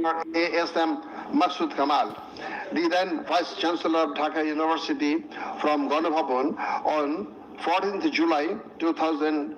ASM Masood Kamal, the then Vice Chancellor of Dhaka University, from Ganabhavan on 14th July 2000.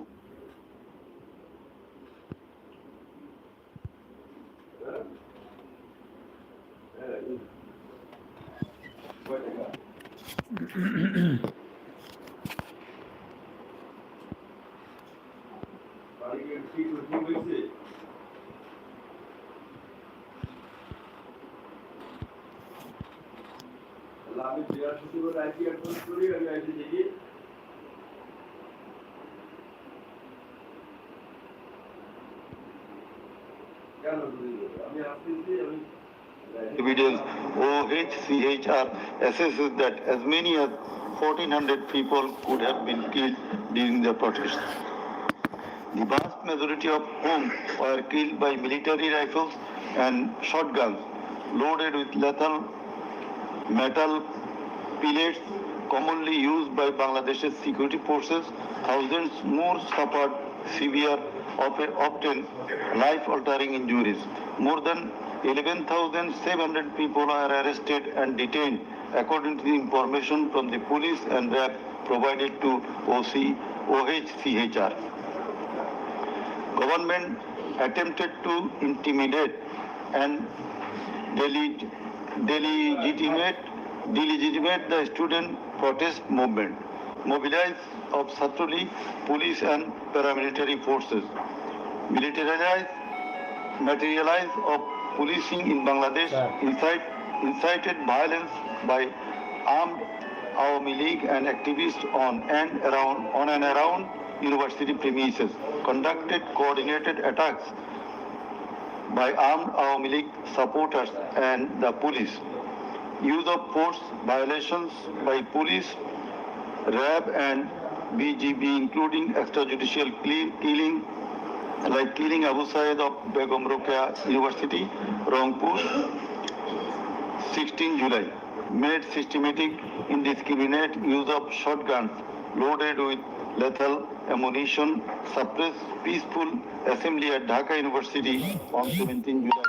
Evidence OHCHR assesses that as many as 1,400 people could have been killed during the protests. The vast majority of whom were killed by military rifles and shotguns loaded with lethal metal pellets commonly used by Bangladesh's security forces. Thousands more suffered severe, often life-altering injuries. More than 11,700 people are arrested and detained, according to the information from the police and RAB provided to OHCHR. Government attempted to intimidate and delegitimate the student protest movement, mobilize of Satruli police and paramilitary forces, materialize of policing in Bangladesh, incited violence by armed Awami League and activists on and around university premises, conducted coordinated attacks by armed Awami League supporters and the police, use of force violations by police, RAB and BGB, including extrajudicial killing, like killing Abu Said of Begum Rokeya University, Rangpur, 16 July, made systematic, indiscriminate use of shotguns loaded with lethal ammunition, suppressed peaceful assembly at Dhaka University on 17 July.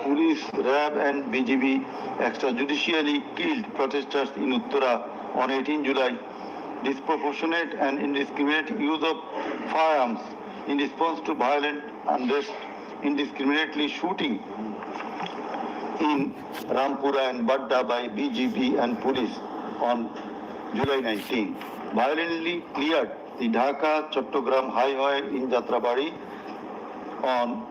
Police, RAB and BGB extrajudicially killed protesters in Uttara on 18 July. Disproportionate and indiscriminate use of firearms in response to violent unrest, indiscriminately shooting in Rampura and Badda by BGB and police on July 19. Violently cleared the Dhaka Chattogram Highway in Jatrabari on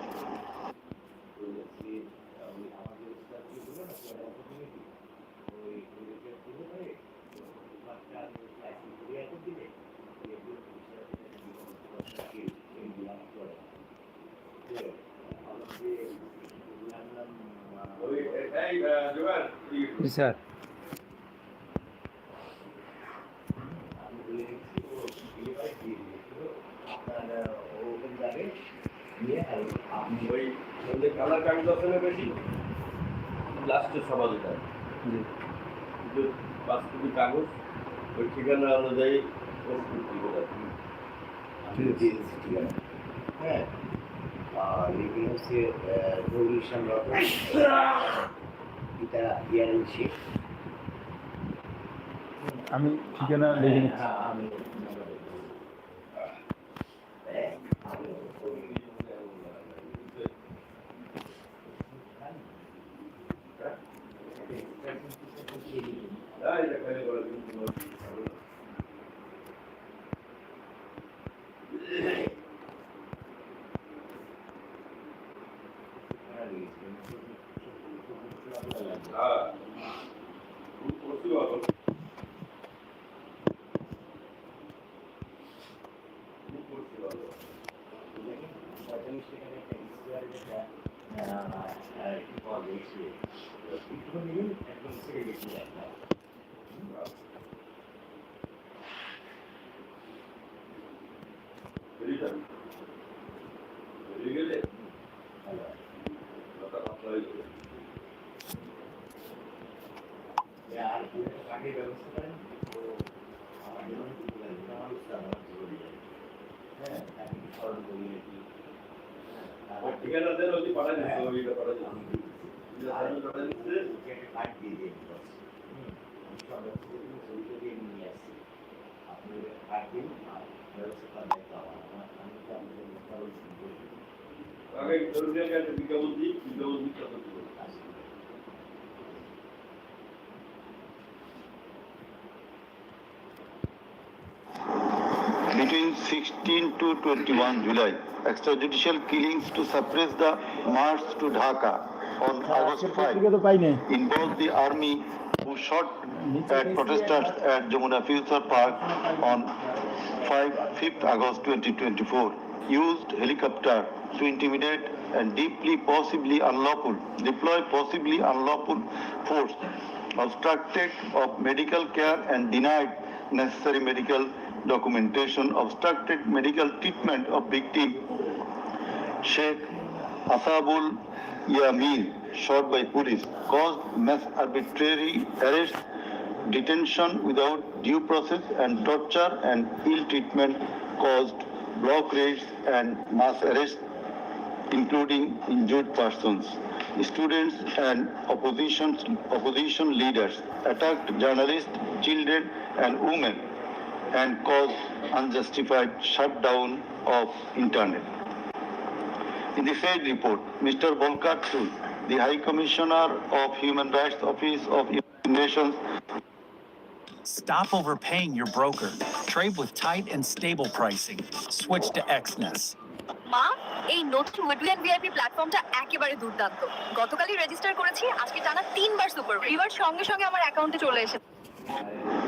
Sir. Colour কাগজ আছে না বেশি লাস্টের সভা যেটা বাস্তবিক কাগজ ওই ঠিকানা অনুযায়ী হ্যাঁ আর এগুলো হচ্ছে গৌরী সংগ্রহ এটা ইয়ারেন শেখ আমি ঠিকানা লিখে নিচ্ছি। আমি ঠিকানা দেন ওই পাঠাই দিতে ওইটা পাঠাই দিতে থাকবেন ব্যবস্থা করার দায়িত্ব আমার আমি তো আপনাদের বিস্তারিত শুনবো আগে ধরুন একটা বিজ্ঞাপন দিই কথা বলবো। Between 16 to 21 July, extrajudicial killings to suppress the march to Dhaka on August 5 তো পাই নাই involved the army who shot at protesters at Jamuna Future Park on 5th August 2024, used helicopter to intimidate and deploy possibly unlawful force, obstructed of medical care and denied necessary medical documentation, obstructed medical treatment of victim Sheikh Asabul Yamin, shot by police, caused mass arbitrary arrest, detention without due process, and torture and ill treatment, caused block raids and mass arrest, including injured persons. Students and opposition leaders attacked journalists, children, and women, and caused unjustified shutdown of internet. In the said report, Mr. Volker Turk, the High Commissioner of Human Rights Office of United Nations, Stop overpaying your broker. Trade with tight and stable pricing. Switch to XNES. মা, এই নতুন উইডল্যান্ড VIP প্ল্যাটফর্মটা একেবারে দুর্দান্ত। গতকালই register করেছি, আজকে টানা 3বার সুপার রিভার সঙ্গে সঙ্গে আমার অ্যাকাউন্টে চলে এসেছে।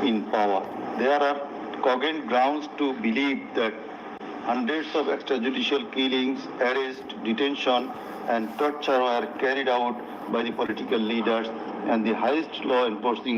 in power. There are cogent grounds to believe that hundreds of extrajudicial killings, arrest, detention, and torture were carried out by the political leaders and the highest law enforcing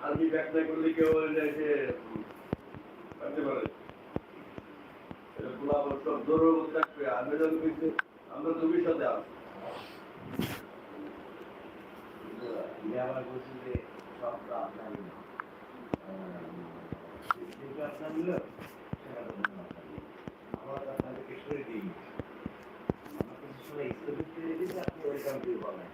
আমি ব্যবসা করলে কেউ বলে যে করতে পারে এটা খোলা সব দৌড়ের মধ্যে থাকবে আবেদন করতে আমরা তুমি সাথে আছি আমার বলছি যে সবটা আপনার আপনার নিল আমরা আপনাদেরকে সরে দিই আমার কিছু সময় স্থগিত করে দিলে আপনি ওই কামটি বলেন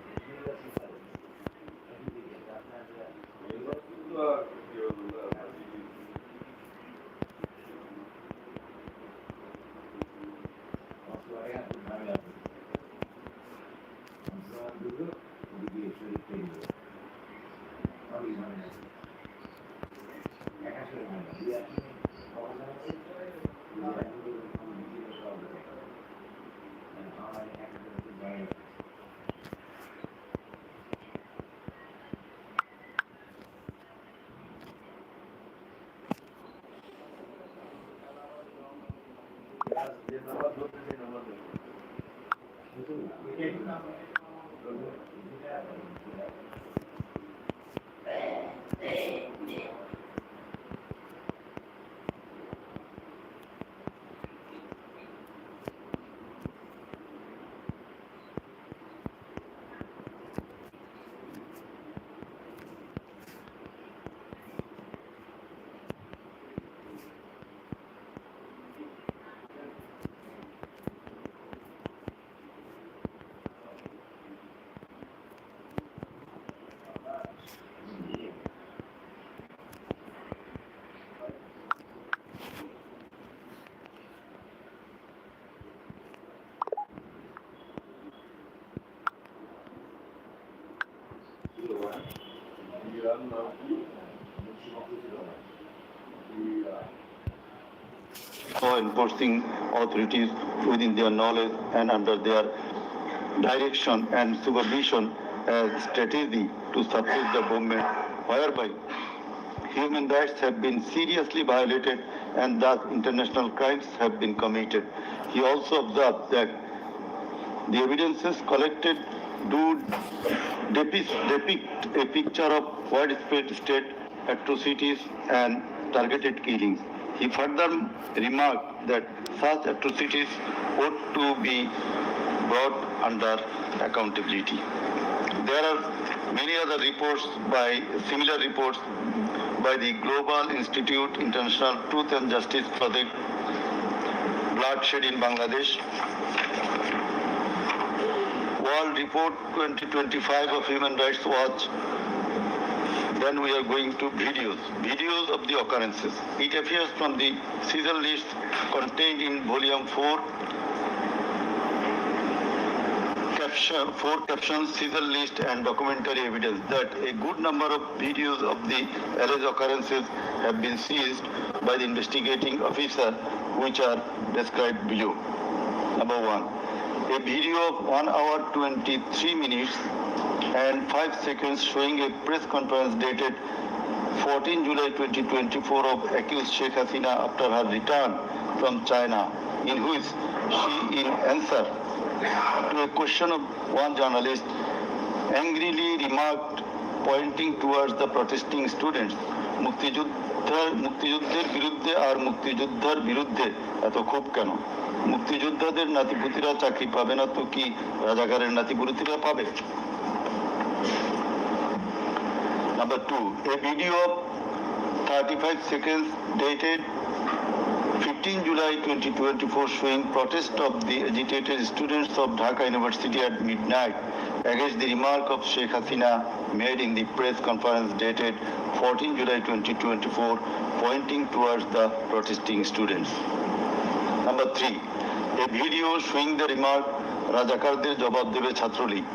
law enforcing authorities within their knowledge and under their direction and supervision as strategy to suppress the movement, whereby human rights have been seriously violated and thus international crimes have been committed. He also observed that the evidences collected do depict a picture of widespread state atrocities and targeted killings. He further remarked that such atrocities ought to be brought under accountability. There are many other similar reports by the Global Institute International Truth and Justice Project, Bloodshed in Bangladesh, World Report 2025 of Human Rights Watch. Then we are going to videos of the occurrences. It appears from the Caesar list contained in volume 4, captions, Caesar list and documentary evidence that a good number of videos of the alleged occurrences have been seized by the investigating officer, which are described below. Number 1, a video of 1 hour 23 minutes and 5 seconds showing a press conference dated 14 July 2024 of accused Sheikh Hasina after her return from China, in which she, in answer to a question of one journalist, angrily remarked, pointing towards the protesting students, মুক্তিযুদ্ধের বিরুদ্ধে আর মুক্তিযোদ্ধার বিরুদ্ধে এত ক্ষোভ কেন? মুক্তিযোদ্ধাদের নাতিপুতিরা চাকরি পাবে না তো কি রাজাকারের নাতিপুতিরা পাবে? Number 2, a video of 35 seconds dated 15 July 2024 showing protest of the agitated students of Dhaka University at midnight against the remark of Sheikh Hasina made in the press conference dated 14 July 2024 pointing towards the protesting students. Number 3, a video showing the remark Rajakarder jawab debe Chhatrলীগ.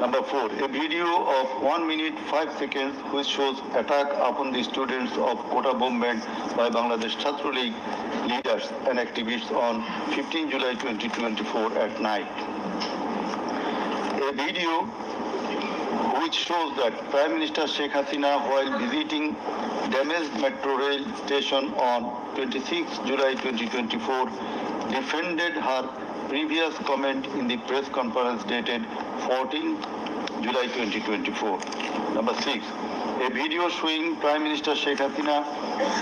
Number 4, a video of 1 minute 5 seconds which shows attack upon the students of Kota movement by Bangladesh Chhatrলীগ leaders and activists on 15 July 2024 at night. A video which shows that Prime Minister Sheikh Hasina, while visiting damaged metro rail station on 26 July 2024, defended her previous comment in the press conference dated 14 July 2024. Number 6, a video showing Prime Minister Sheikh Hasina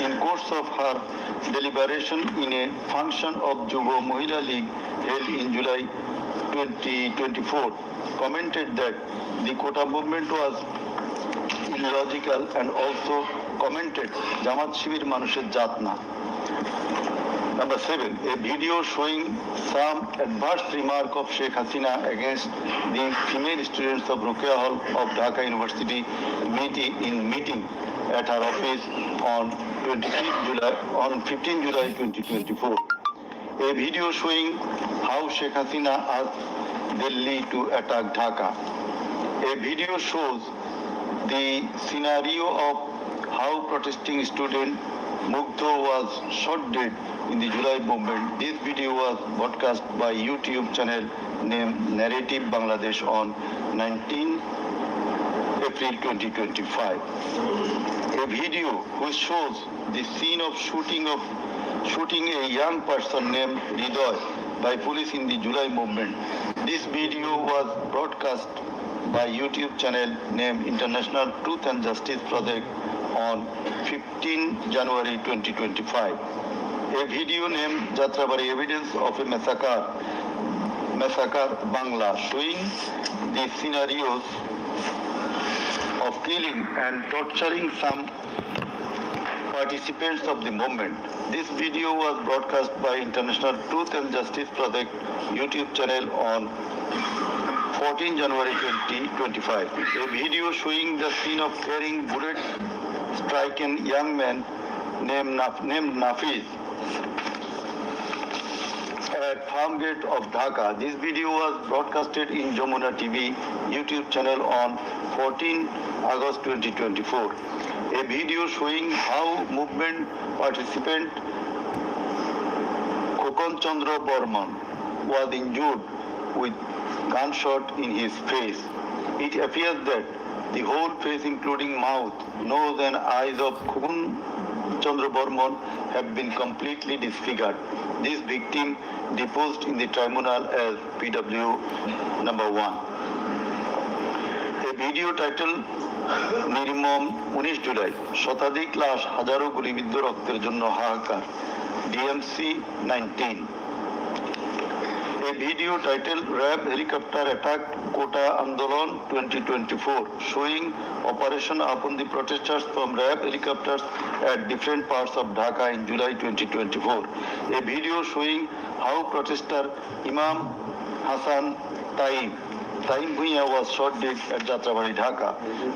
in course of her deliberation in a function of Jubo Mohila League held in July 2024 commented that the Kota movement was illogical and also commented Jamaat Shibir Manusher Jatna. Number 7, a video showing some adverse remark of Sheikh Hasina against the female students of Ruqya Hall of Dhaka University meeting at her office on 15 July 2024. A video showing how Sheikh Hasina asked Delhi to attack Dhaka. A video shows the scenario of how protesting student Mugdho was shot dead in the July movement. This video was broadcast by YouTube channel named Narrative Bangladesh on 19 April 2025. A video which shows the scene of shooting a young person named Hridoy by police in the July movement. This video was broadcast by YouTube channel named International Truth and Justice Project on 15 January 2025. A video named Jatrabari Evidence of a Massacre Bangla showing the scenarios of killing and torturing some participants of the movement. This video was broadcast by International Truth and Justice Project YouTube channel on 14 January 2025. A video showing the scene of carrying bullets striking young man named Nafiz at Farm Gate of Dhaka. This video was broadcasted in Jamuna TV YouTube channel on 14 August 2024. A video showing how movement participants Kokon Chandra Burman was injured with gunshot in his face. It appears that the whole face, including mouth, nose and eyes of Kokon Chandra Burman have been completely disfigured. This victim deposed in the tribunal as PW number 1. A video titled নির্মম 19 জুলাই শতাধিক লাশ হাজারো গুলিবিদ্ধ রক্তের জন্য হাহাকার DMC 19. A video titled RAB helicopter attack Kota Andolon 2024 showing operation upon the protesters from RAB helicopters at different parts of Dhaka in July 2024. A video showing how protester Imam Hassan Taim Bhuiya was shot dead at Jatrabari, Dhaka.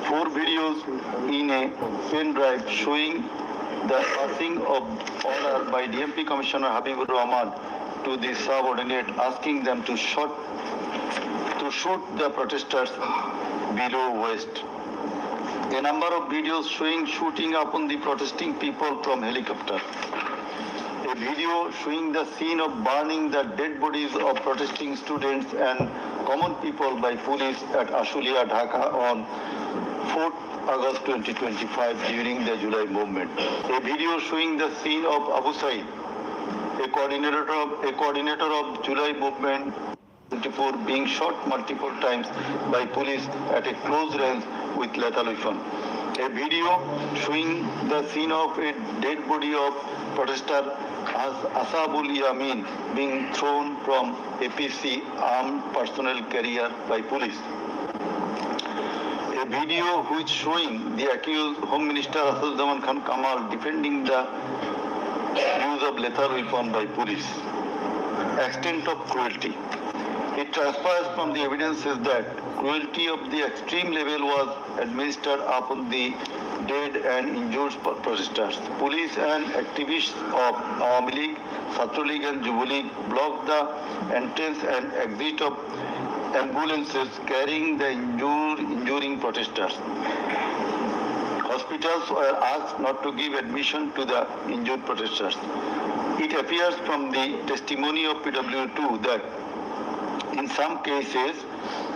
4 videos in a pen drive showing the passing of order by DMP Commissioner Habibur Rahman to the subordinate asking them to shoot the protesters below waist. A number of videos showing shooting upon the protesting people from helicopter. A video showing the scene of burning the dead bodies of protesting students and common people by police at Ashulia, Dhaka on 4th August 2025 during the July movement. A video showing the scene of Abu Said, a coordinator of July movement 24 being shot multiple times by police at a close range with lethal weapon. A video showing the scene of a dead body of protester Asabul Yamin being thrown from APC armed personnel carrier by police. A video which showing the accused Home Minister Asaduzzaman Khan Kamal defending the use of lethal weapon by police. Extent of cruelty. It transpires from the evidences that cruelty of the extreme level was administered upon the dead and injured protesters. Police and activists of Awami League, Chhatra League and Jubo League blocked the entrance and exit of ambulances carrying the injuring protesters. Hospitals were asked not to give admission to the injured protesters. It appears from the testimony of PW2 that in some cases,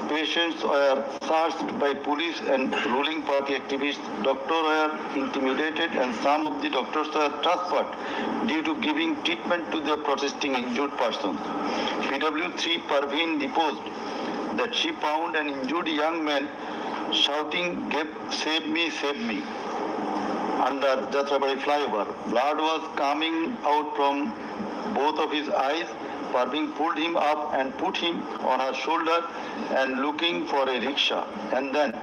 patients were searched by police and ruling party activists. Doctors were intimidated and some of the doctors were transferred due to giving treatment to the protesting injured persons. PW3 Parveen deposed that she found an injured young man shouting, "Save me, save me," under Jatrabari flyover. Blood was coming out from both of his eyes. Parveen pulled him up and put him on her shoulder and looking for a rickshaw. And then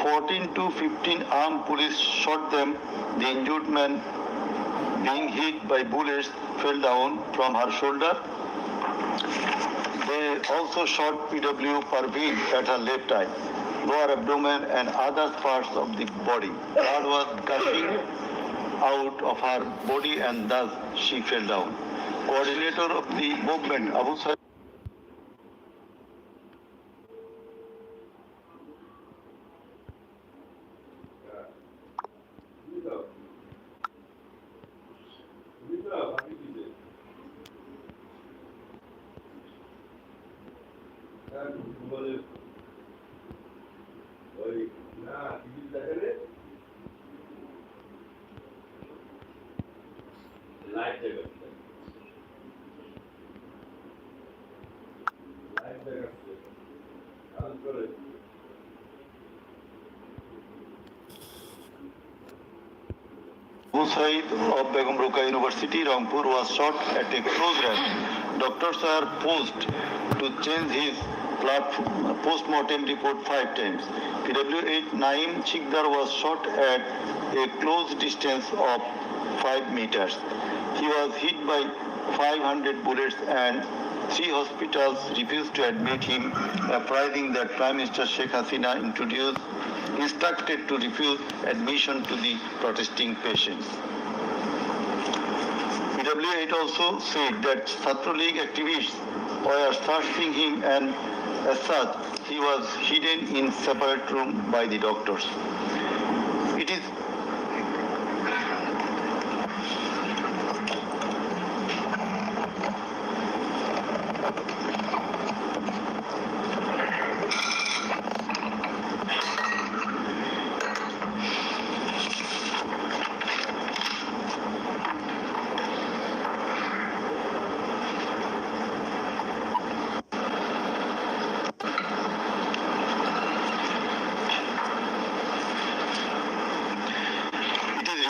14 to 15 armed police shot them. The injured man, being hit by bullets, fell down from her shoulder. They also shot PW Parveen at her left eye, lower abdomen and other parts of the body. Blood was gushing out of her body and thus she fell down. Coordinator of the movement, Abu Said, Abu Said of Begum Rokeya University, Rangpur, was shot at a close range. Doctors were forced to change his post-mortem report 5 times. PW8 Naim Chikdar was shot at a close distance of 5 meters. He was hit by 500 bullets and 3 hospitals refused to admit him, apprising that Prime Minister Sheikh Hasina instructed to refuse admission to the protesting patients. PW8 also said that Chhatra League activists were searching him and as such he was hidden in separate room by the doctors. It is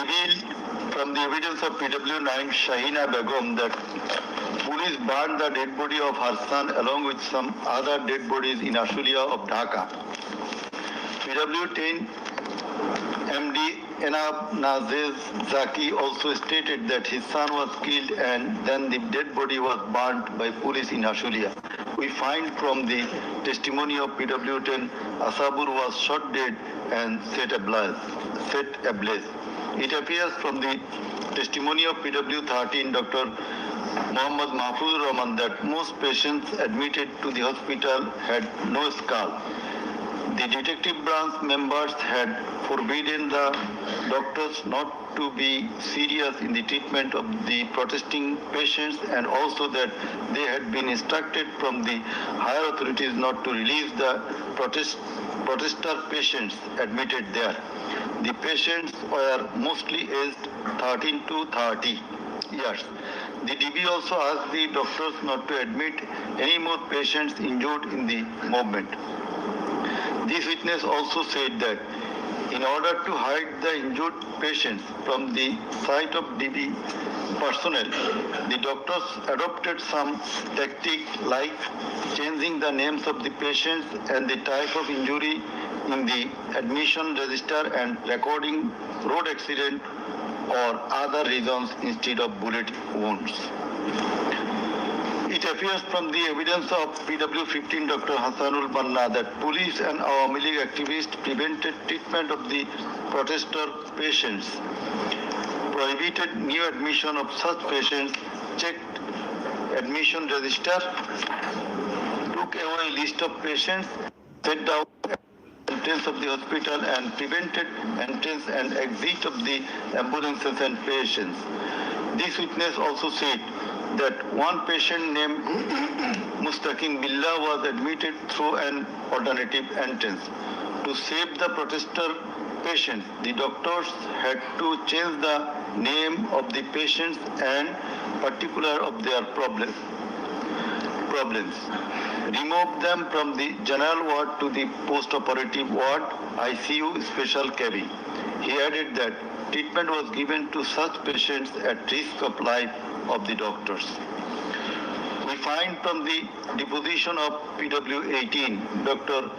revealed from the evidence of PW9 Shahina Begum that police burned the dead body of her son along with some other dead bodies in Ashulia of Dhaka. PW10 MD Enab Nazez Zaki also stated that his son was killed and then the dead body was burnt by police in Ashulia. We find from the testimony of PW10, Asabur was shot dead and set ablaze. It appears from the testimony of PW13, Dr. Muhammad Mahfuz Rahman, that most patients admitted to the hospital had no skull. The detective branch members had forbidden the doctors not to be serious in the treatment of the protesting patients, and also that they had been instructed from the higher authorities not to release the protester patients admitted there. The patients were mostly aged 13 to 30 years. The DB also asked the doctors not to admit any more patients injured in the movement. This witness also said that in order to hide the injured patients from the sight of DB personnel, the doctors adopted some tactic like changing the names of the patients and the type of injury in the admission register and recording road accident or other reasons instead of bullet wounds. It appears from the evidence of PW15 Dr. Hassanul Banna that police and Awami League activists prevented treatment of the protester patients, prohibited new admission of such patients, checked admission register, took away list of patients, set down entrance of the hospital and prevented entrance and exit of the ambulances and patients. This witness also said that one patient named Mustaqim Billah was admitted through an alternative entrance. To save the protester patients, the doctors had to change the name of the patients and particular of their problems. Remove them from the general ward to the post-operative ward, ICU special cabin. He added that treatment was given to such patients at risk of life of the doctors. We find from the deposition of PW18, Dr.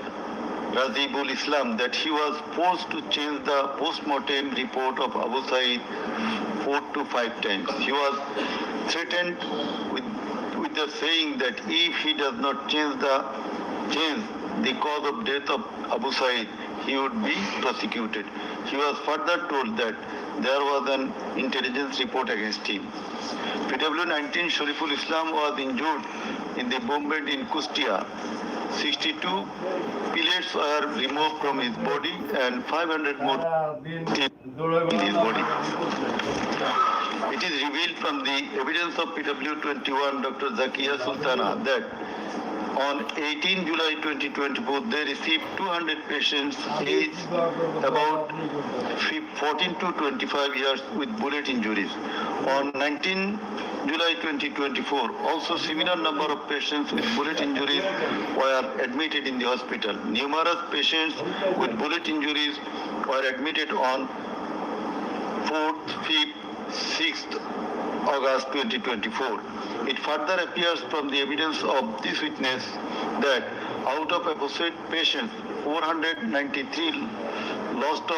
Razibul Islam, that he was forced to change the post-mortem report of Abu Said 4 to 5 times. He was threatened with the saying that if he does not change the cause of death of Abu Said, he would be prosecuted. He was further told that there was an intelligence report against him. PW19 Shariful Islam was injured in the bombing in Kustia. 62 pellets were removed from his body and 500 more in his body. It is revealed from the evidence of PW21 Dr. Zakia Sultana that on 18 July 2024, they received 200 patients aged about 14 to 25 years with bullet injuries. On 19 July 2024, also similar number of patients with bullet injuries were admitted in the hospital. Numerous patients with bullet injuries were admitted on 4th, 5th, 6th August 2024. It further appears from the evidence of this witness that out of apposite patients, 493 lost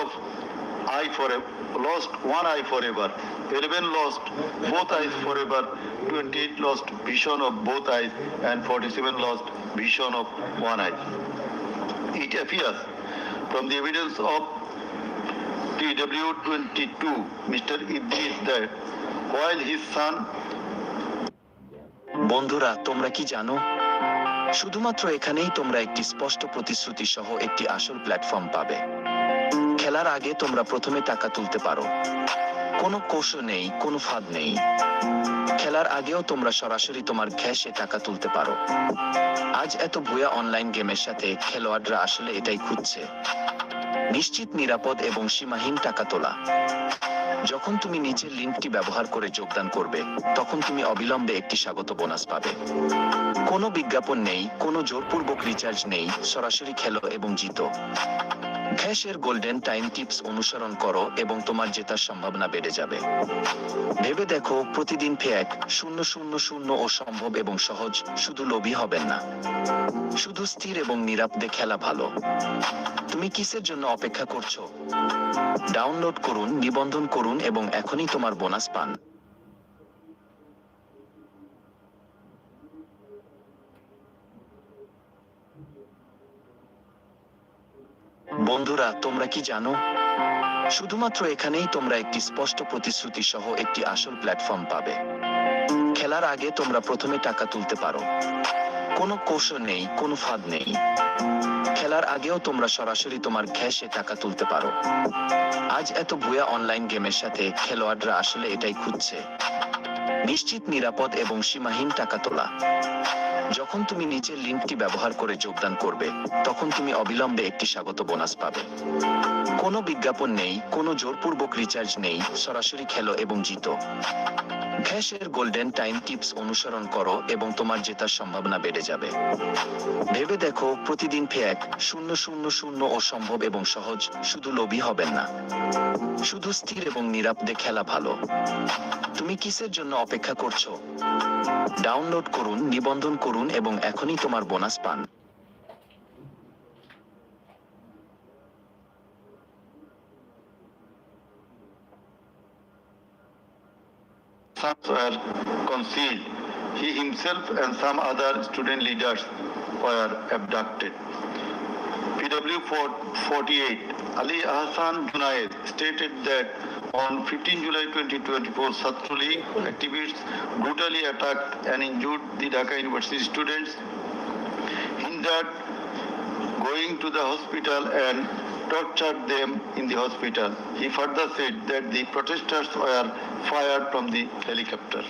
one eye forever, 11 lost both eyes forever, 28 lost vision of both eyes, and 47 lost vision of one eye. It appears from the evidence of PW22, Mr. Idris, that while his son বন্ধুরা, তোমরা কি জানো, শুধুমাত্র এখানেই তোমরা একটি স্পষ্ট প্রতিশ্রুতি সহ একটি আসল প্ল্যাটফর্ম পাবে। খেলার আগে তোমরা প্রথমে টাকা তুলতে পারো, কোনো কৌশল নেই, কোনো ফাঁদ নেই। খেলার আগেও তোমরা সরাসরি তোমার ক্যাশে টাকা তুলতে পারো। আজ এত ভুয়া অনলাইন গেমের সাথে খেলোয়াড়রা আসলে এটাই খুঁজছে, নিশ্চিত, নিরাপদ এবং সীমাহীন টাকা তোলা। যখন তুমি নিচের লিঙ্কটি ব্যবহার করে যোগদান করবে, তখন তুমি অবিলম্বে একটি স্বাগত বোনাস পাবে। কোনো বিজ্ঞাপন নেই, কোনো জোরপূর্বক রিচার্জ নেই, সরাসরি খেলো এবং জিতো। ক্যাশের গোল্ডেন টাইম টিপস অনুসরণ করো এবং তোমার জেতার সম্ভাবনা বেড়ে যাবে। ভেবে দেখো, প্রতিদিন ফেক 000 ও সম্ভব এবং সহজ। শুধু লোভী হবেন না, শুধু স্থির এবং নিরাপদে খেলা ভালো। তুমি কিসের জন্য অপেক্ষা করছো? ডাউনলোড করুন, নিবন্ধন করুন এবং এখনই তোমার বোনাস পান। বন্ধুরা, তোমরা কি জানো, শুধুমাত্র এখানেই তোমরা একটি স্পষ্ট প্রতিশ্রুতি সহ একটি আসল প্ল্যাটফর্ম পাবে। খেলার আগে তোমরা প্রথমে টাকা তুলতে পারো। কোনো কৌশল নেই, কোনো ফাঁদ নেই। খেলার আগেও তোমরা সরাসরি তোমার ক্যাশে টাকা তুলতে পারো। আজ এত ভুয়া অনলাইন গেমের সাথে খেলোয়াড়রা আসলে এটাই খুঁজছে, নিশ্চিত, নিরাপদ এবং সীমাহীন টাকা তোলা। যখন তুমি নিচের লিঙ্কটি ব্যবহার করে যোগদান করবে, তখন তুমি অবিলম্বে একটি স্বাগত বোনাস পাবে। কোনো বিজ্ঞাপন নেই, কোনো জোরপূর্বক রিচার্জ নেই, সরাসরি খেলো এবং জিতো। ক্যাশের গোল্ডেন টাইম টিপস অনুসরণ করো এবং তোমার জেতার সম্ভাবনা বেড়ে যাবে। ভেবে দেখো, প্রতিদিন ফেক 000 ও সম্ভব এবং সহজ। শুধু লোভী হবেন না, শুধু স্থির এবং নিরাপদে খেলা ভালো। তুমি কিসের জন্য অপেক্ষা করছো? ডাউনলোড করুন, নিবন্ধন করুন এবং এখনই তোমার বোনাস পান। Some were concealed. He himself and some other student leaders were abducted. PW 48 Ali Ahsan Junaid stated that on 15 July 2024, Satruli activists brutally attacked and injured the Dhaka University students, hindered going to the hospital and tortured them in the hospital. He further said that the protesters were fired from the helicopter.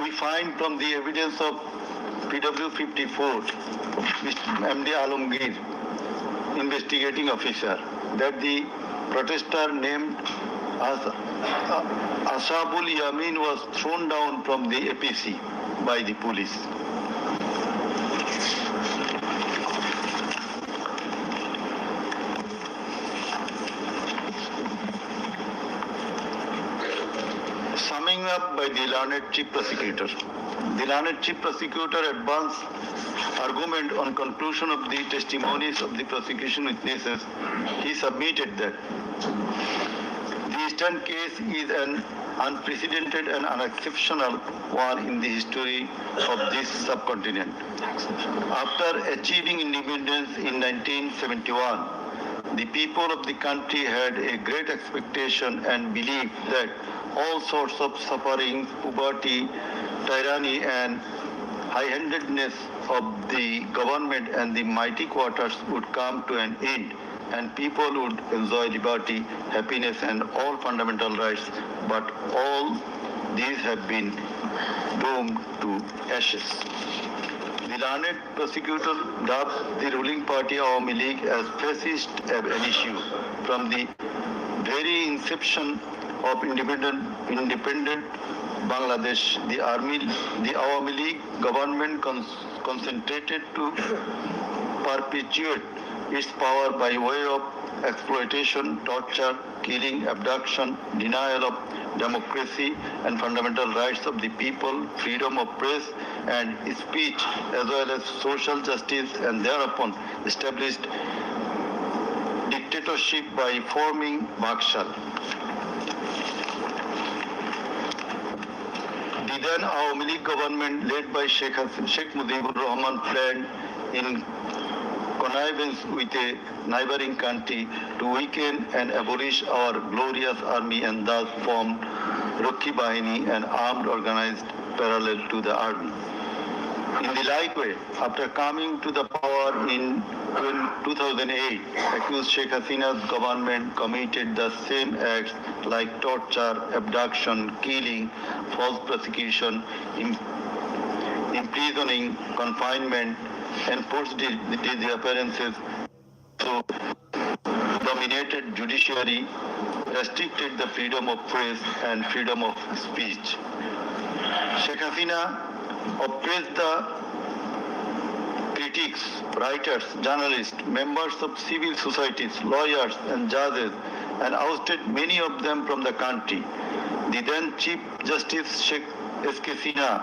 We find from the evidence of PW 54, MD Alamgir, investigating officer, that the protester named Ashabul Yamin was thrown down from the APC by the police. Summing up by the learned chief prosecutor. The learned chief prosecutor advanced argument on conclusion of the testimonies of the prosecution witnesses. He submitted that the Eastern case is an unprecedented and unexceptional one in the history of this subcontinent. After achieving independence in 1971, the people of the country had a great expectation and belief that all sorts of suffering, poverty, tyranny and high-handedness of the government and the mighty quarters would come to an end, and people would enjoy liberty, happiness and all fundamental rights, but all these have been doomed to ashes. The learned prosecutor dubbed the ruling party Awami League as fascist ab initio. From the very inception of independent Bangladesh, the Awami League government concentrated to perpetuate its power by way of exploitation, torture, killing, abduction, denial of democracy and fundamental rights of the people, freedom of press and speech, as well as social justice, and thereupon established dictatorship by forming Bakshal. The then Awami League government, led by Sheikh Mujibur Rahman, fled in connivance with a neighboring country to weaken and abolish our glorious army, and thus formed Rakhi Bahini, an armed organized parallel to the army. In the like way, after coming to the power in 2008, accused Sheikh Hasina's government committed the same acts like torture, abduction, killing, false prosecution, imprisoning, confinement, enforced disappearances, so dominated judiciary, restricted the freedom of press and freedom of speech. Sheikh Hasina oppressed the critics critics, writers, journalists, members of civil societies, lawyers, and judges, and ousted many of them from the country. The then Chief Justice Sheikh S.K. Sinha,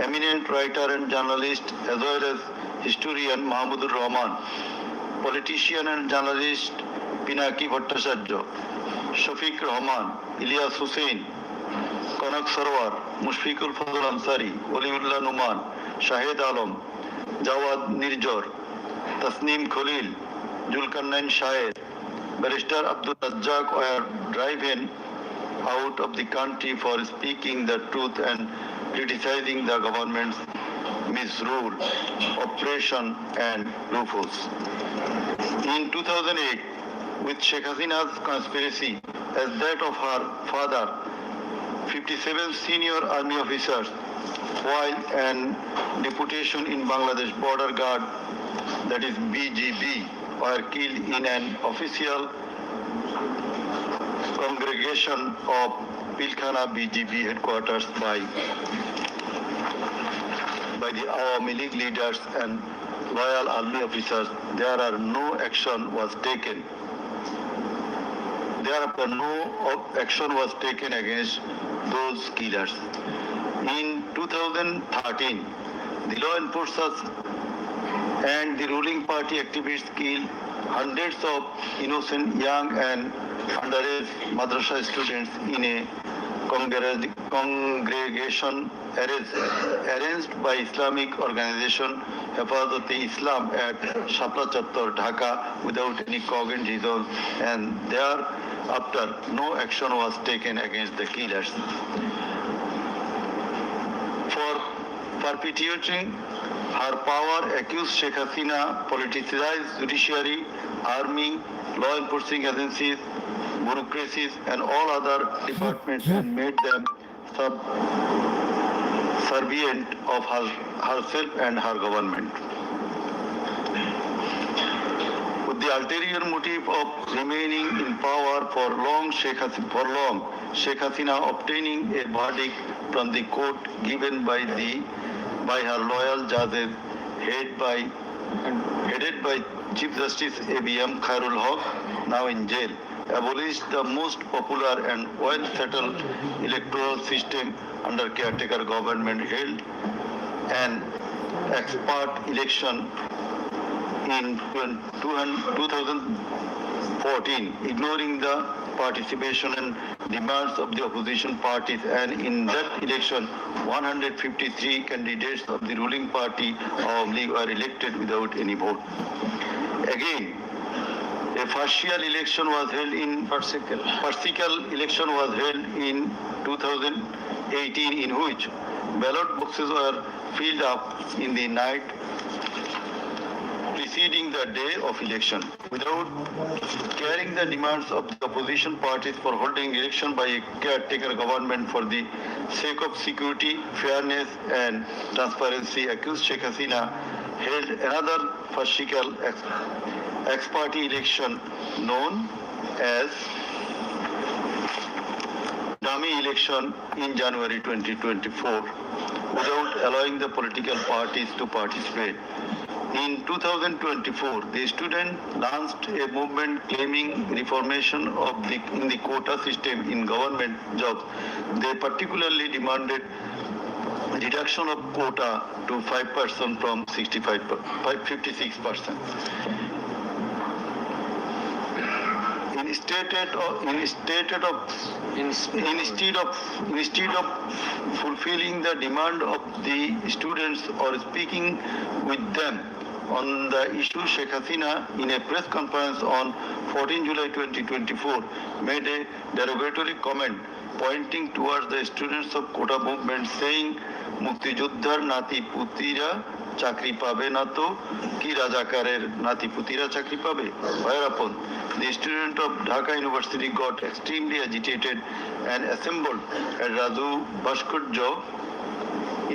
eminent writer and journalist, as well as historian Mahmudur Rahman, politician and journalist Pinaki Bhattacharya, Shafiq Rahman, Ilyas Hussain, Kanak Sarwar, Mushfiqul Fazl Ansari, Waliullah Numan, Shahid Alam, Jawad Nirjor, Tasneem Khalil, Julkarnain Shaher, Barrister Abdul Razzaq were driven out of the country for speaking the truth and criticizing the government's misrule, oppression and loopholes. In 2008, with Sheikh Hasina's conspiracy as that of her father, 57 senior army officers, while an deputation in Bangladesh Border Guard, that is BGB, were killed in an official congregation of Pilkhana BGB headquarters by the Awami League leaders and loyal army officers. No action was taken against those killers. In 2013, the law enforcers and the ruling party activists killed hundreds of innocent young and underage madrasa students in a congregation arranged by Islamic organization Hefazat-e-Islam at Shapra Chattor, Dhaka, without any cogent reason, and thereafter no action was taken against the killers. For perpetuating her power, accused Sheikh Hasina politicized judiciary, army, law enforcing agencies, bureaucracies, and all other departments and made them subservient of herself and her government. With the ulterior motive of remaining in power for long, Sheikh Hasina obtaining a verdict from the court given by her loyal judges, headed by Chief Justice A.B.M. Khairul Haq, now in jail, abolished the most popular and well-settled electoral system under caretaker government, held an expert election in 2014, ignoring the participation and demands of the opposition parties, and in that election 153 candidates of the ruling party Awami League were elected without any vote. Again, a partial election was held in 2018, in which ballot boxes were filled up in the night preceding the day of election, without carrying the demands of the opposition parties for holding election by a caretaker government for the sake of security, fairness and transparency. Accused Sheikh Hasina held another partial ex-party election known as dummy election in January 2024 without allowing the political parties to participate. In 2024, the students launched a movement claiming reformation in the quota system in government jobs. They particularly demanded reduction of quota to 5% from 56%. Instead of fulfilling the demand of the students or speaking with them on the issue, Sheikh Hasina, in a press conference on 14 July 2024, made a derogatory comment pointing towards the students of quota movement, saying, "Mukti Juddhar Nati Putira Chakri Pabe na to ki Rajakarer Nati Putira Chakri Pabe." Whereupon the student of Dhaka University got extremely agitated and assembled at Raju Bhaskara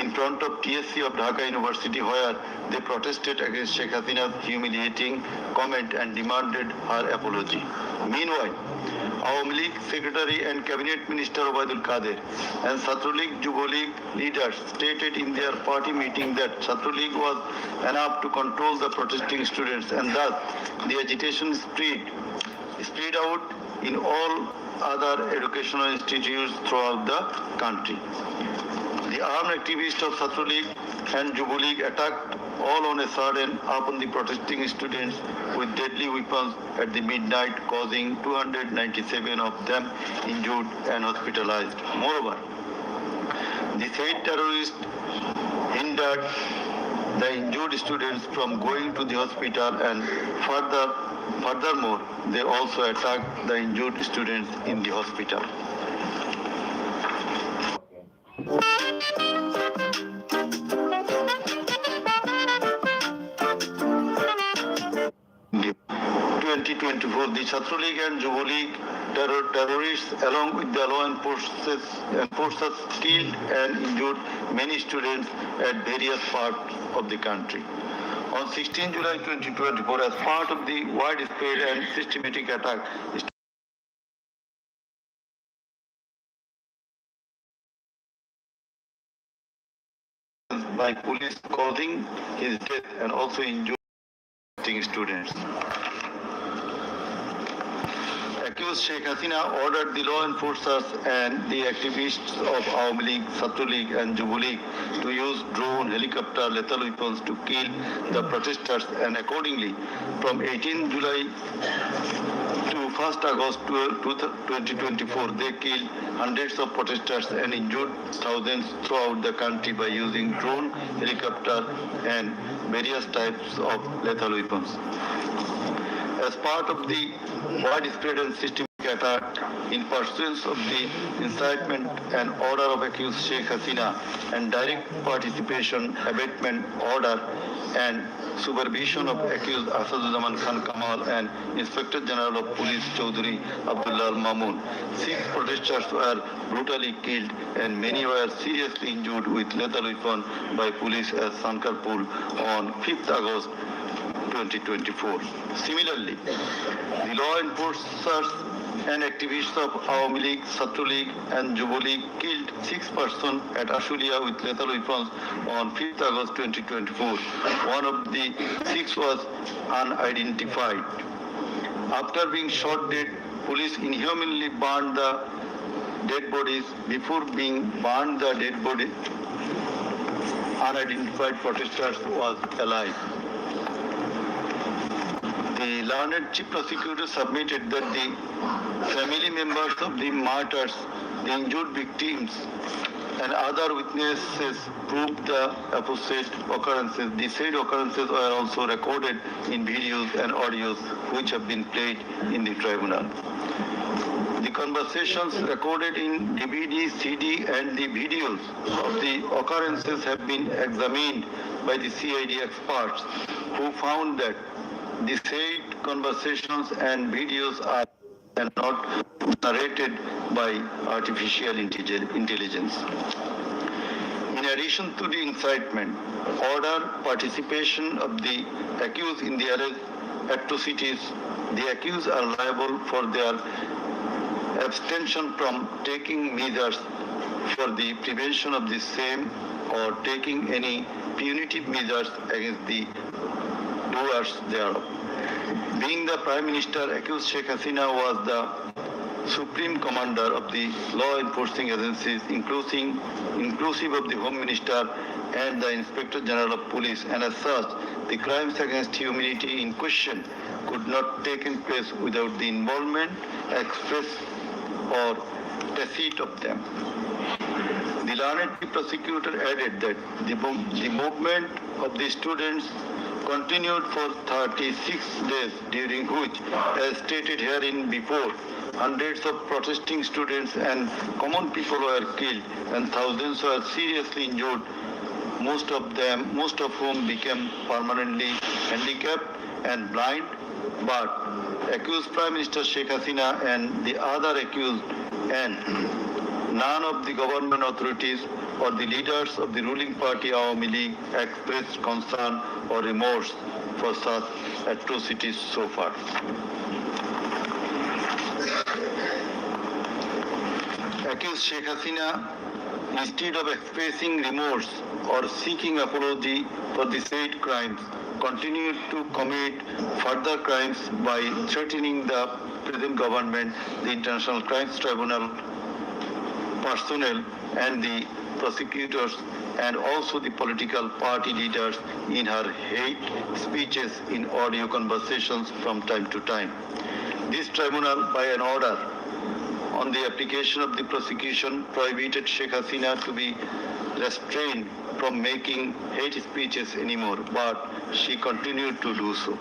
in front of TSC of Dhaka University, where they protested against Sheikh Hasina's humiliating comment and demanded her apology. Meanwhile, Awami League Secretary and Cabinet Minister Obaidul Qadir and Chhatra League Yuva League leaders stated in their party meeting that Chhatra League was enough to control the protesting students, and thus the agitation spread out in all other educational institutes throughout the country. The armed activists of Chhatra League and Yuva League attacked all on a sudden upon the protesting students with deadly weapons at the midnight, causing 297 of them injured and hospitalized. Moreover, the said terrorists hindered the injured students from going to the hospital, and furthermore, they also attacked the injured students in the hospital. The 2024, the Chhatra League and Yuva League terrorists, along with the law enforcers, killed and injured many students at various parts of the country. On 16 July 2024, as part of the widespread and systematic attack by police, causing his death and also injuring students. Accused Sheikh Hasina ordered the law enforcers and the activists of Awami League, Chhatra League and Yuva League to use drone, helicopter, lethal weapons to kill the protesters, and accordingly, from 18 July to 1st August 2024, they killed hundreds of protesters and injured thousands throughout the country by using drone, helicopter and various types of lethal weapons. As part of the widespread and systematic attack in pursuance of the incitement and order of accused Sheikh Hasina and direct participation, abatement order and supervision of accused Asaduzaman Khan Kamal and Inspector General of Police Chaudhry Abdullah Al Mamun, 6 protesters were brutally killed and many were seriously injured with lethal weapon by police at Sankarpur on 5th August 2024. Similarly, the law enforcers and activists of Awami League, Chhatra League and Yuva League killed 6 persons at Ashulia with lethal weapons on 5th August 2024. One of the 6 was unidentified. After being shot dead, police inhumanly burned the dead bodies. Before being burned the dead body, unidentified protesters was alive. The learned chief prosecutor submitted that the family members of the martyrs, the injured victims, and other witnesses proved the opposite occurrences. The said occurrences were also recorded in videos and audios which have been played in the tribunal. The conversations recorded in DVD, CD, and the videos of the occurrences have been examined by the CID experts, who found that the said conversations and videos are not narrated by artificial intelligence. In addition to the incitement, order, participation of the accused in the alleged atrocities, the accused are liable for their abstention from taking measures for the prevention of the same or taking any punitive measures against the doers thereof. Being the Prime Minister, accused Sheikh Hasina was the Supreme Commander of the law enforcing agencies, inclusive of the Home Minister and the Inspector General of Police, and as such, the crimes against humanity in question could not take place without the involvement, express or tacit of them. The learned prosecutor added that the movement of the students continued for 36 days, during which, as stated herein before, hundreds of protesting students and common people were killed and thousands were seriously injured, most of whom became permanently handicapped and blind. But accused Prime Minister Sheikh Hasina and the other accused and none of the government authorities or the leaders of the ruling party Awami League expressed concern or remorse for such atrocities so far. Accused Sheikh Hasina, instead of expressing remorse or seeking apology for the said crimes, continued to commit further crimes by threatening the present government, the International Crimes Tribunal personnel and the prosecutors and also the political party leaders in her hate speeches in audio conversations from time to time. This tribunal, by an order on the application of the prosecution, prohibited Sheikh Hasina to be restrained from making hate speeches anymore, but she continued to do so.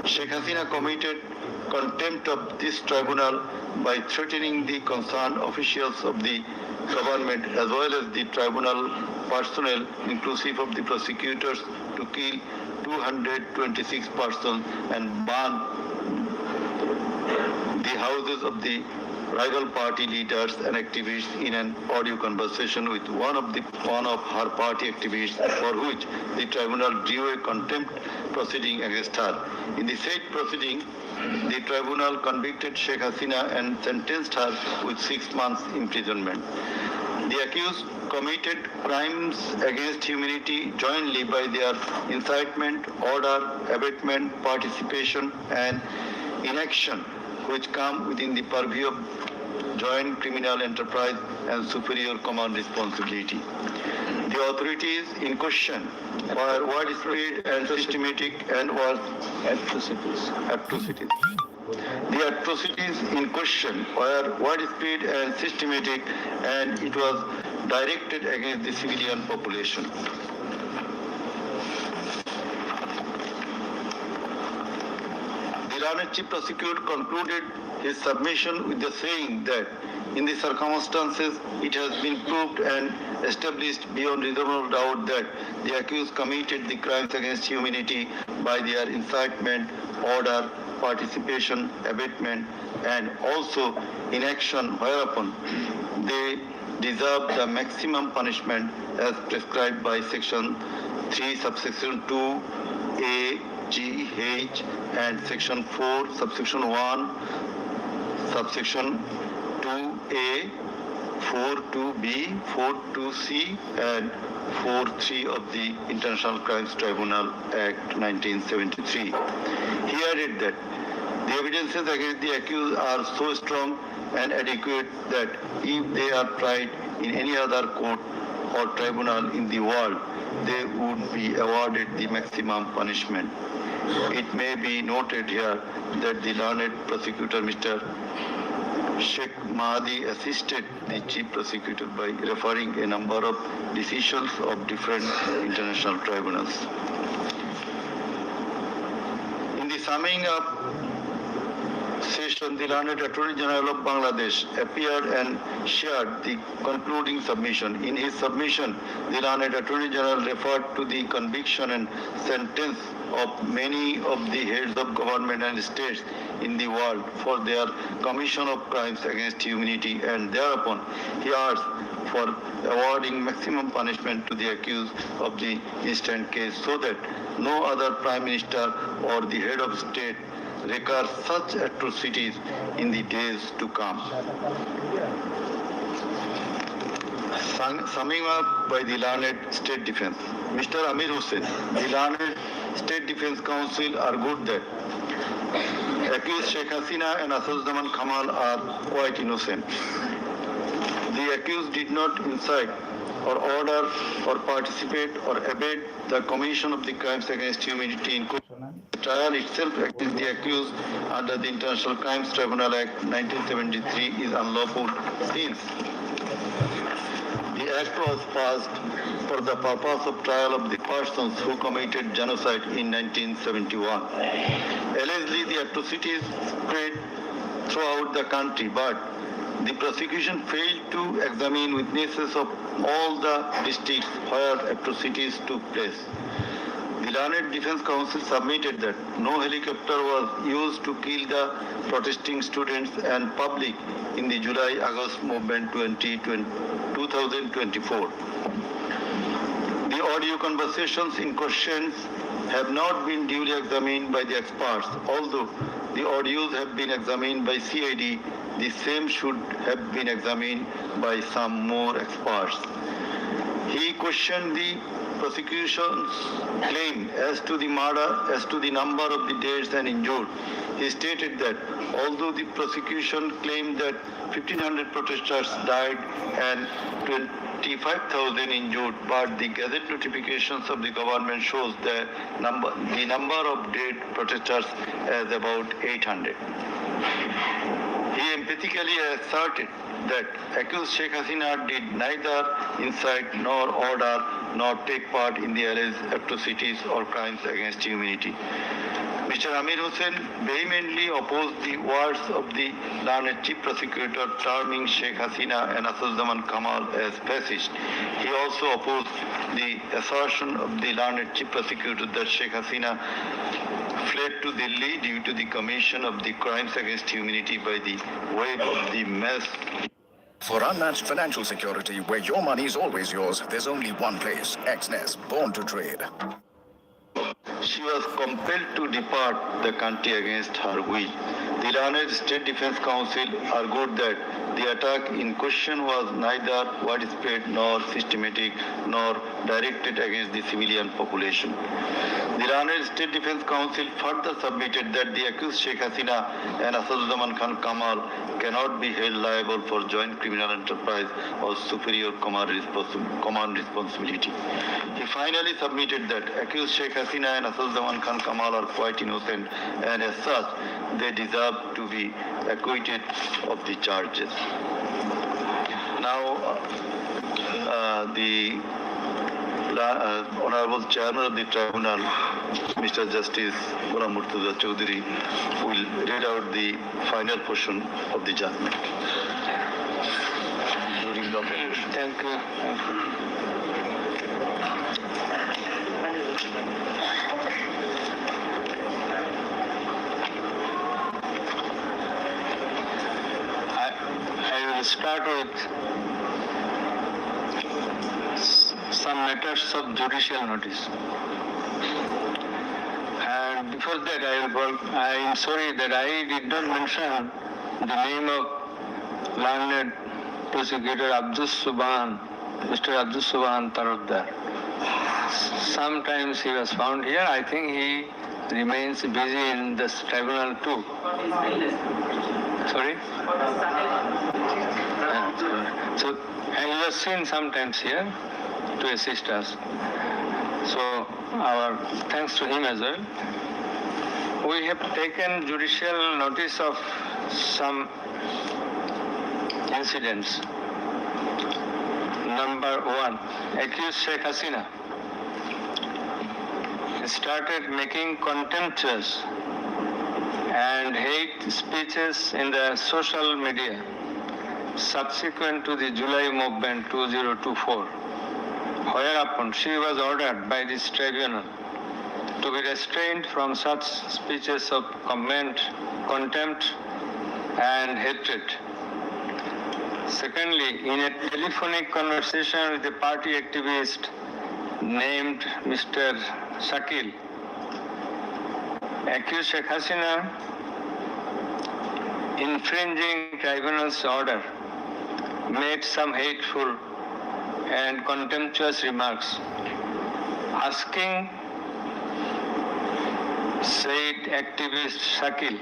Sheikh Hasina committed contempt of this tribunal by threatening the concerned officials of the government as well as the tribunal personnel, inclusive of the prosecutors, to kill 226 persons and burn the houses of the rival party leaders and activists in an audio conversation with one of her party activists, for which the tribunal drew a contempt proceeding against her. In the said proceeding, the tribunal convicted Sheikh Hasina and sentenced her with 6 months imprisonment. The accused committed crimes against humanity jointly by their incitement, order, abatement, participation and inaction, which come within the purview of joint criminal enterprise and superior command responsibility. The authorities in question were widespread and systematic and was atrocities. The atrocities in question were widespread and systematic, and it was directed against the civilian population. The learned chief prosecutor concluded his submission with the saying that in the circumstances it has been proved and established beyond reasonable doubt that the accused committed the crimes against humanity by their incitement, order, participation, abatement and also inaction, whereupon they deserve the maximum punishment as prescribed by section 3 subsection 2 A, G, H and section 4 subsection 1 subsection 2A, 4.2b, 4.2c and 4.3 of the International Crimes Tribunal Act 1973. He added that the evidences against the accused are so strong and adequate that if they are tried in any other court or tribunal in the world, they would be awarded the maximum punishment. It may be noted here that the learned prosecutor, Mr. Sheikh Mahdi, assisted the chief prosecutor by referring a number of decisions of different international tribunals. In the summing up session, the learned Attorney General of Bangladesh appeared and shared the concluding submission. In his submission, the learned Attorney General referred to the conviction and sentence of many of the heads of government and states in the world for their commission of crimes against humanity, and thereupon he asked for awarding maximum punishment to the accused of the instant case so that no other prime minister or the head of state recur such atrocities in the days to come. Summing up by the learned State Defense, Mr. Amir Hussain, the learned State Defense Council argued that accused Sheikh Hasina and Asaduzzaman Kamal are quite innocent. The accused did not incite or order or participate or abet the commission of the crimes against humanity in question. The trial itself against the accused under the International Crimes Tribunal Act 1973 is unlawful since the act was passed for the purpose of trial of the persons who committed genocide in 1971. Allegedly, the atrocities spread throughout the country, but the prosecution failed to examine witnesses of all the districts where atrocities took place. The Learned Defense Council submitted that no helicopter was used to kill the protesting students and public in the July-August movement 2024. The audio conversations in questions have not been duly examined by the experts. Although the audios have been examined by CID, the same should have been examined by some more experts. He questioned the prosecution's claim as to the murder, as to the number of the deaths and injured. He stated that although the prosecution claimed that 1,500 protesters died and 25,000 injured, but the Gazette notifications of the government shows the number of dead protesters as about 800. He emphatically asserted that accused Sheikh Hasina did neither incite nor order nor take part in the alleged atrocities or crimes against humanity. Mr. Amir Hussain vehemently opposed the words of the learned chief prosecutor terming Sheikh Hasina and Asaduzzaman Kamal as fascist. He also opposed the assertion of the learned chief prosecutor that Sheikh Hasina fled to Delhi due to the commission of the crimes against humanity by the wave of the mass. For unmatched financial security, where your money is always yours, there's only one place. XNES, born to trade. She was compelled to depart the country against her will. The Learned State Defense Council argued that the attack in question was neither widespread nor systematic nor directed against the civilian population. The Learned State Defense Council further submitted that the accused Sheikh Hasina and Asaduzzaman Khan Kamal cannot be held liable for joint criminal enterprise or superior command responsibility. He finally submitted that accused Sheikh Hasina and Asaduzzaman Khan Kamal are quite innocent and as such they deserve to be acquitted of the charges. Now the Honorable Chairman of the Tribunal, Mr. Justice Ghulam Murtuza Chaudhary, will read out the final portion of the judgment. During the operation. Thank you. I will start with some matters of judicial notice. And before that, I am sorry that I did not mention the name of learned prosecutor Abdus Subhan, Mr. Abdus Subhan Tarafdar. Sometimes he was found here. I think he remains busy in this tribunal too. Sorry? So he was seen sometimes here to assist us. So our thanks to him as well. We have taken judicial notice of some incidents. Number one, accused Sheikh Hasina started making contemptuous and hate speeches in the social media subsequent to the July movement 2024, whereupon she was ordered by this tribunal to be restrained from such speeches of contempt and hatred. Secondly, in a telephonic conversation with a party activist named Mr. Shakil, accused Sheikh Hasina infringing tribunal's order made some hateful and contemptuous remarks, asking said activist Shakil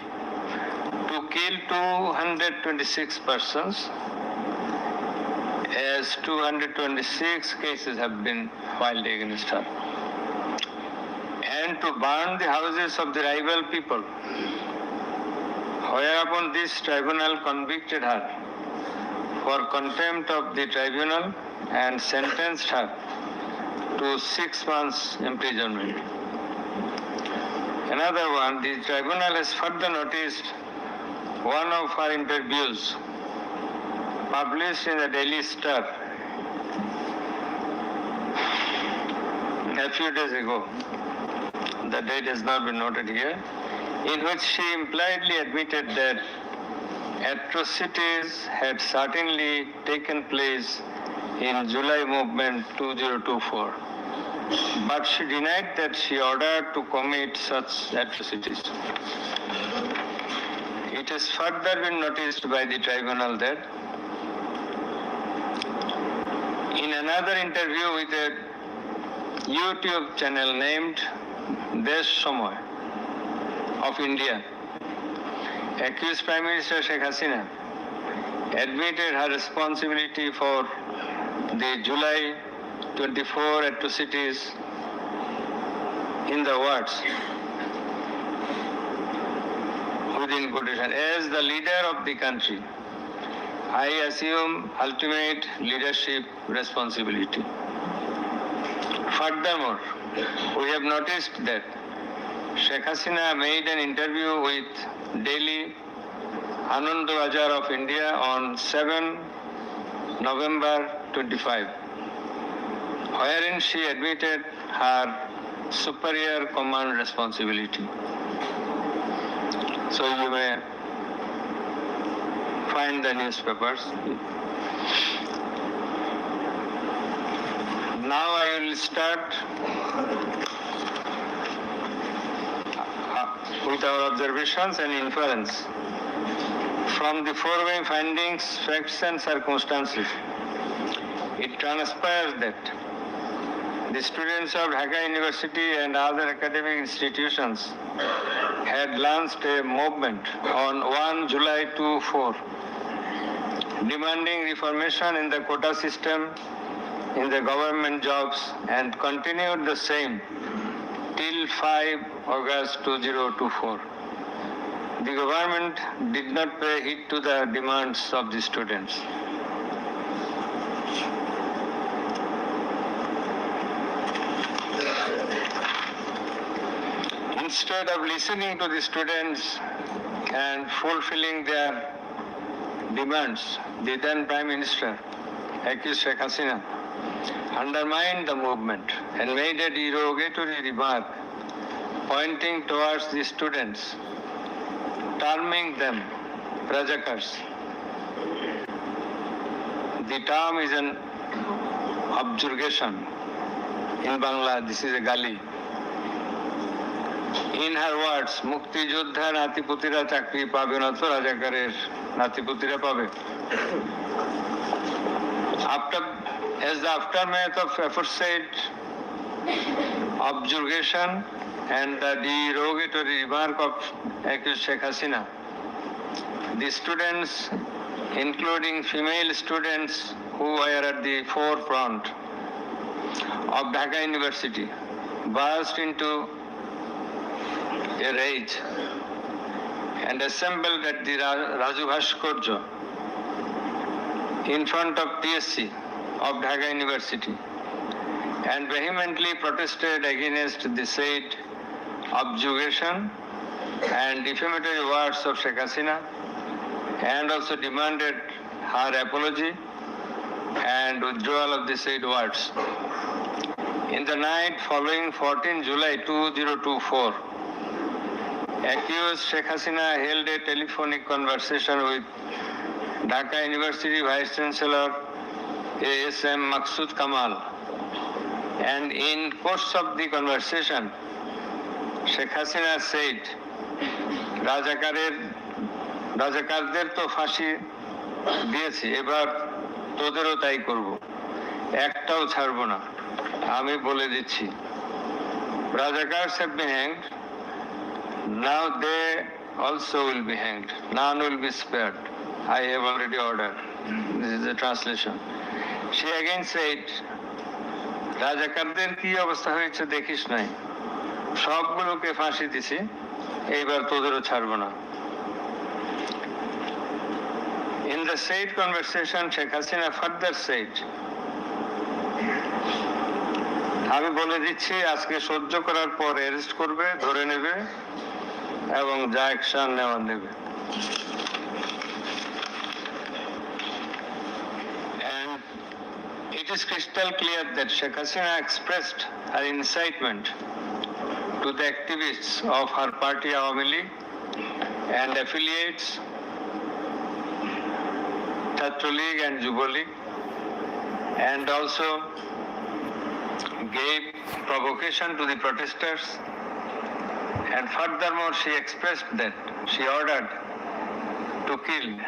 to kill 226 persons, as 226 cases have been filed against her, and to burn the houses of the rival people, whereupon this tribunal convicted her for contempt of the tribunal and sentenced her to 6 months imprisonment. Another one, the tribunal has further noticed one of her interviews published in the Daily Star a few days ago, the date has not been noted here, in which she impliedly admitted that atrocities had certainly taken place in July movement 2024. But she denied that she ordered to commit such atrocities. It has further been noticed by the tribunal that in another interview with a YouTube channel named Desh Samoy of India, accused Prime Minister Sheikh Hasina admitted her responsibility for the July 24 atrocities in the words within quotation, as the leader of the country, I assume ultimate leadership responsibility. Furthermore, we have noticed that Sheikh Hasina made an interview with Delhi Anand Bazar of India on 7 November 25, wherein she admitted her superior command responsibility. So you may find the newspapers. Now I will start with our observations and inference. From the foregoing findings, facts and circumstances, it transpires that the students of Dhaka University and other academic institutions had launched a movement on 1 July 2024 demanding reformation in the quota system in the government jobs and continued the same till 5 August 2024. The government did not pay heed to the demands of the students. Instead of listening to the students and fulfilling their demands, the then Prime Minister, accused Sheikh Hasina, undermined the movement and made a derogatory remark pointing towards the students, terming them Rajakars. The term is an objurgation. In Bangla, this is a gali. In her words, Mukti Joddha Natiputira Chakri pabe na to Rajakarer Natiputira pabe. As the aftermath of aforesaid objurgation and the derogatory remark of accused Sheikh Hasina, the students, including female students who were at the forefront of Dhaka University, burst into a rage and assembled at the Raju Bhaskarya in front of TSC of Dhaka University and vehemently protested against the said objurgation and defamatory words of Sheikh Hasina, and also demanded her apology and withdrawal of the said words. In the night following 14 July 2024, accused Sheikh Hasina held a telephonic conversation with Dhaka University Vice Chancellor ASM Maqsood Kamal, and in course of the conversation, Sheikh Hasina said, রাজাকারদের তো ফাঁসি দিয়েছি, এবার তোদেরও তাই করব, একটাও ছাড়বো না, আমি বলে দিচ্ছি। Rajakars have been hanged, now they also will be hanged, none will be spared. I have already ordered. This is the translation. She again said, রাজাকারদের কি অবস্থা হয়েছে দেখিস নাই, সবগুলোকে ফাঁসি দিছি, এইবার তোদেরও ছাড়বো না। In the said conversation, Sheikh Hasina further said, আমি বলে দিচ্ছি আজকে সহ্য করার পর অ্যারেস্ট করবে, ধরে নেবে এবং যা অ্যাকশন নেওয়া নেবে। And it is crystal clear that Sheikh Hasina expressed her incitement to the activists of her party Awami League and affiliates, Chhatra League and Yuva League, and also gave provocation to the protesters, and furthermore she expressed that she ordered to kill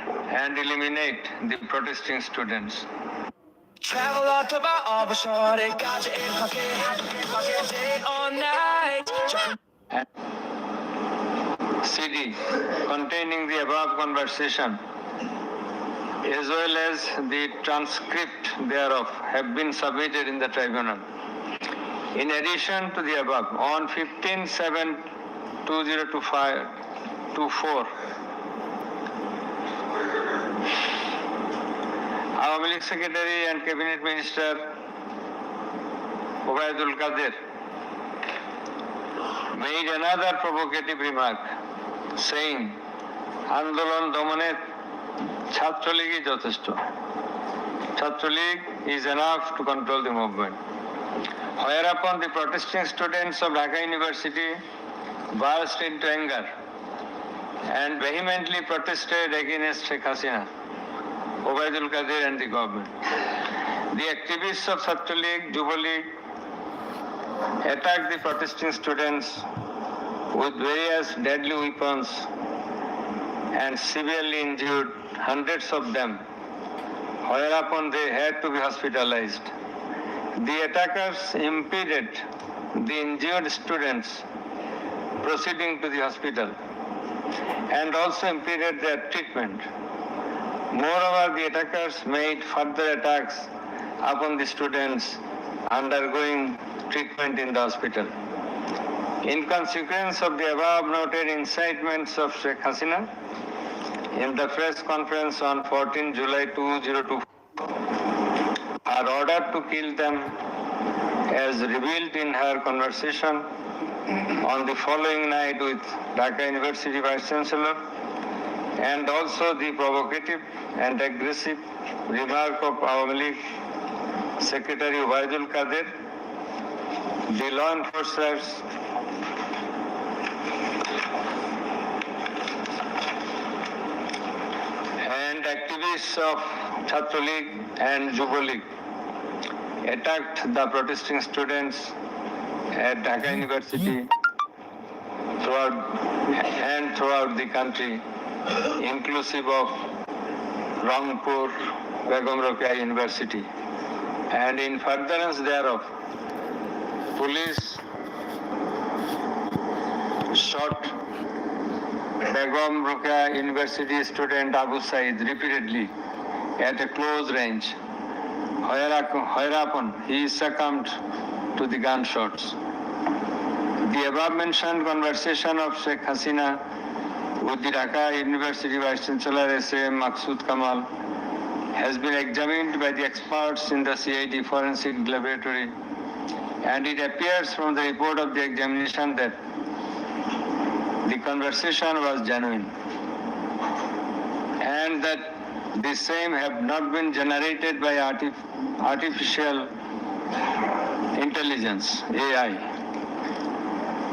and eliminate the protesting students. Travel all about all but short, it got you in pocket day or night. CD containing the above conversation as well as the transcript thereof have been submitted in the tribunal. In addition to the above, on 15/7/2024, Awami League Secretary and Cabinet Minister Obaidul Qadir made another provocative remark, saying, Andolon Domane Chhatra League is যথেষ্ট. Chhatra League is enough to control the movement. Whereupon the protesting students of Dhaka University burst into anger and vehemently protested against Sheikh Hasina, Obaidul Qadir and the government. The activists of Chhatra League, Yuva League attacked the protesting students with various deadly weapons and severely injured hundreds of them, whereupon they had to be hospitalized. The attackers impeded the injured students proceeding to the hospital and also impeded their treatment. Moreover, the attackers made further attacks upon the students undergoing treatment in the hospital. In consequence of the above noted incitements of Sheikh Hasina, in the press conference on 14 July 2024, her order to kill them as revealed in her conversation on the following night with Dhaka University Vice Chancellor, and also the provocative and aggressive remark of Awami League Secretary Obaidul Qadir, the law enforcers and activists of Chhatra League and Yuva League attacked the protesting students at Dhaka University throughout the country, inclusive of Rangpur, Begum Rokeya University. And in furtherance thereof, police shot Begum Rokeya University student Abu Said repeatedly at a close range, whereupon he succumbed to the gunshots. The above mentioned conversation of Sheikh Hasina with the Dhaka University Vice Chancellor S.M. Maqsood Kamal has been examined by the experts in the CID Forensic Laboratory, and it appears from the report of the examination that the conversation was genuine and that the same have not been generated by artificial intelligence, AI.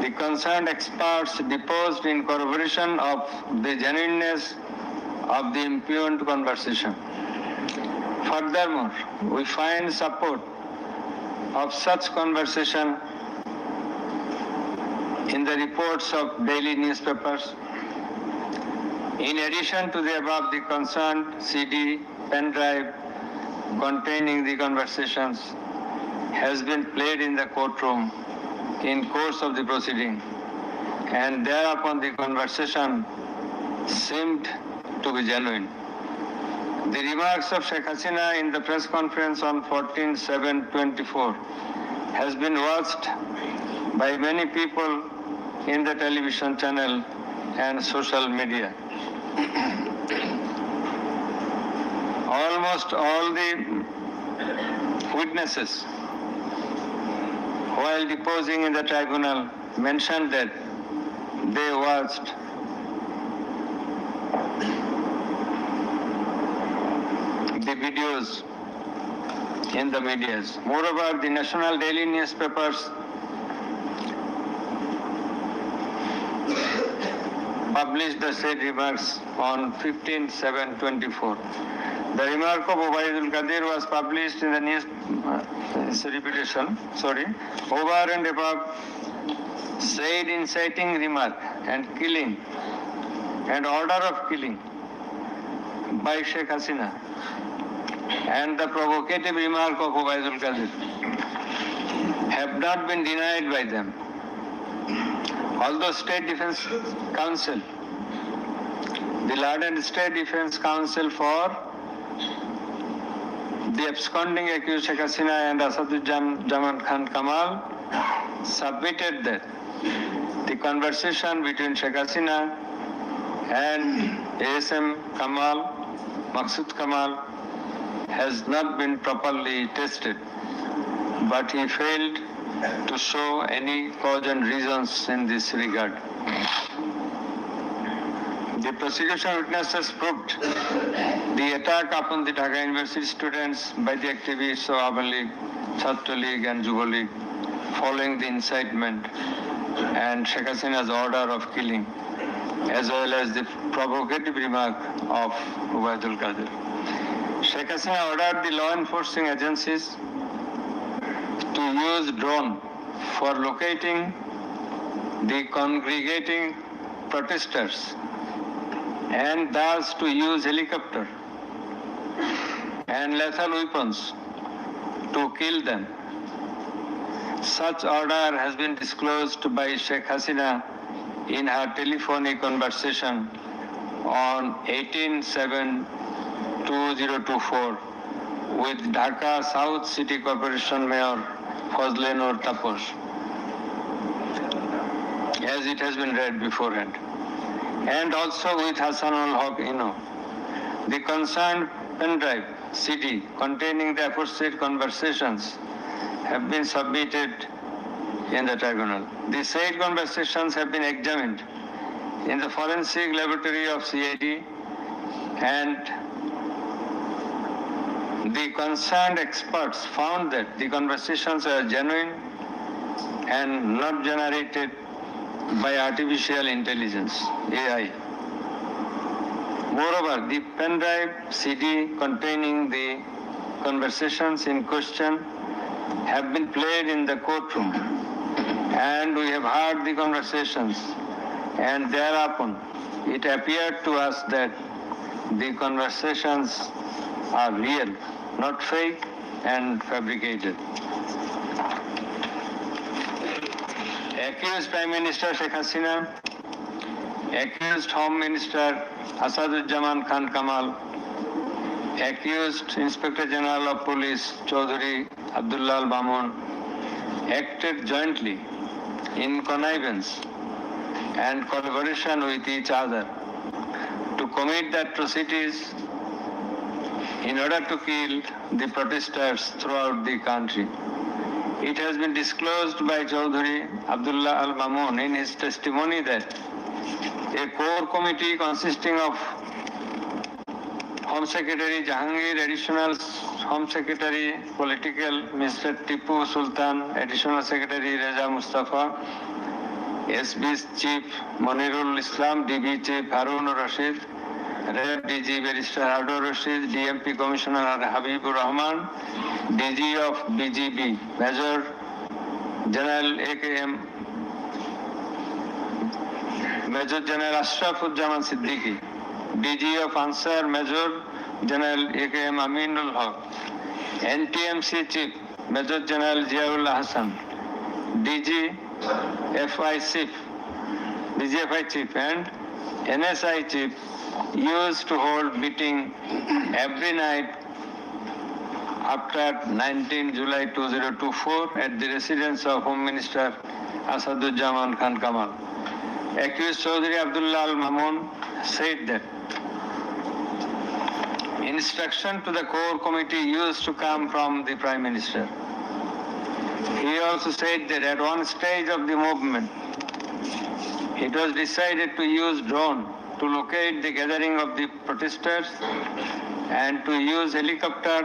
The concerned experts deposed in corroboration of the genuineness of the impugned conversation. Furthermore, we find support of such conversation in the reports of daily newspapers. In addition to the above, the concerned CD pen drive containing the conversations has been played in the courtroom in course of the proceeding, and thereupon the conversation seemed to be genuine. The remarks of Sheikh Hasina in the press conference on 14/7/24 has been watched by many people in the television channel and social media. Almost all the witnesses, while deposing in the tribunal, mentioned that they watched the videos in the medias. Moreover, the national daily newspapers published the said remarks on 15/7/24. The remark of Obaidul Qadir was published in the news, it's a repetition, sorry, over and above said inciting remark and killing and order of killing by Sheikh Hasina and the provocative remark of Obaidul Qadir have not been denied by them. Although State Defense Council, the Lord State Defense Council for the absconding accused Sheikh Hasina and Asaduজ্জামান Khan Kamal submitted that the conversation between Sheikh Hasina and ASM Kamal, Maqsood Kamal, has not been properly tested, but he failed to show any cause and reasons in this regard. The prosecution witnesses proved the attack upon the Dhaka University students by the activists of Awami League, Chhatra League and Yuva League following the incitement and Sheikh Hasina's order of killing, as well as the provocative remark of Obaidul Qadir. Sheikh Hasina ordered the law enforcing agencies to use drone for locating the congregating protesters and thus to use helicopter and lethal weapons to kill them. Such order has been disclosed by Sheikh Hasina in her telephonic conversation on 18/7/2024 with Dhaka South City Corporation Mayor Fazle Noor Taposh, as it has been read beforehand, and also with Hassanul Haq Ino. The concerned pen drive CD containing the aforesaid conversations have been submitted in the tribunal. The said conversations have been examined in the forensic laboratory of CID, and the concerned experts found that the conversations are genuine and not generated by artificial intelligence, AI. Moreover, the pen drive CD containing the conversations in question have been played in the courtroom, and we have heard the conversations, and thereupon it appeared to us that the conversations are real, not fake and fabricated. Accused Prime Minister Sheikh Hasina, accused Home Minister Asaduজ্জামান Khan Kamal, accused Inspector General of Police Chaudhry Abdullah Al Mamun acted jointly in connivance and collaboration with each other to commit the atrocities in order to kill the protesters throughout the country. It has been disclosed by Chaudhry Abdullah Al Mamun in his testimony that a core committee consisting of Home Secretary Jahangir, Additional Home Secretary Political Mr. Tipu Sultan, Additional Secretary Reza Mustafa, SB's Chief Monirul Islam, DB Chief Harun Rashid, Red DG Barrister Harun Rashid, DMP Commissioner Habibur Rahman, DG of BGB Major General AKM Major General Ashrafuজ্জামান Siddiqui, DG of Ansar Major General AKM Aminul Haq, NTMC Chief Major General Ziaullah Hassan, DGFI Chief and NSI Chief used to hold meeting every night after 19 July 2024 at the residence of Home Minister Asaduজ্জামান Khan Kamal. Accused Chaudhry Abdullah Al Mamun said that instruction to the core committee used to come from the Prime Minister. He also said that at one stage of the movement, it was decided to use drone to locate the gathering of the protesters and to use helicopter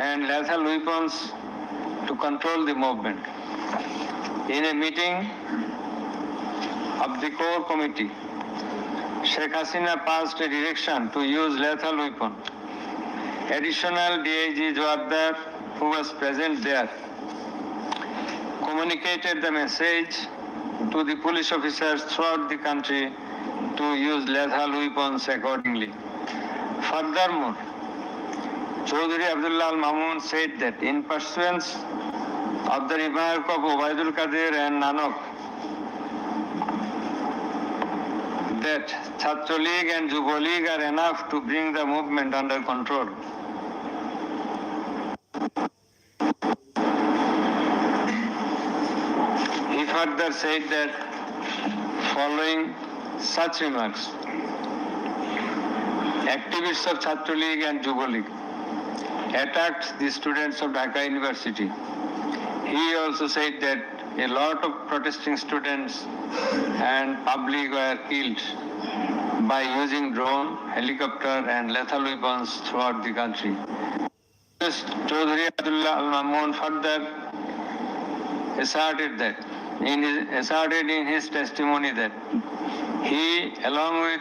and lethal weapons to control the movement. In a meeting of the core committee Sheikh Hasina passed a direction to use lethal weapon. Additional DIG Jawabdar, who was present there, communicated the message to the police officers throughout the country to use lethal weapons accordingly. Furthermore, Chaudhry Abdullah Al Mamun said that in pursuance of the remark of Obaidul Qadir and Nanak, that Chhatra League and Yuva League are enough to bring the movement under control. He further said that following such remarks, activists of Chhatra League and Yuva League attacked the students of Dhaka University. He also said that a lot of protesting students and public were killed by using drone, helicopter and lethal weapons throughout the country. Chaudhry Abdullah Al Mamun further asserted in his testimony that he, along with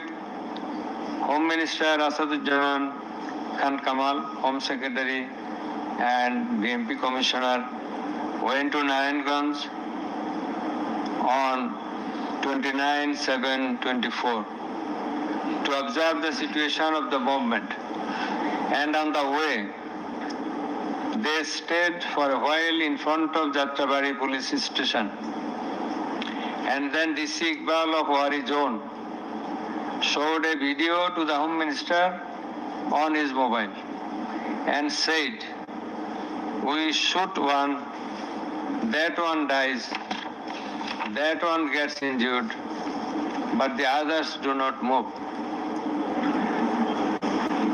Home Minister Asaduজ্জামান Khan Kamal, Home Secretary and BMP Commissioner, went to Narayanganj on 29/7/24 to observe the situation of the movement. And on the way, they stayed for a while in front of Jatrabari police station. And then DC Iqbal of Wari Zone showed a video to the Home Minister on his mobile and said, "We shoot one, that one dies, that one gets injured, but the others do not move."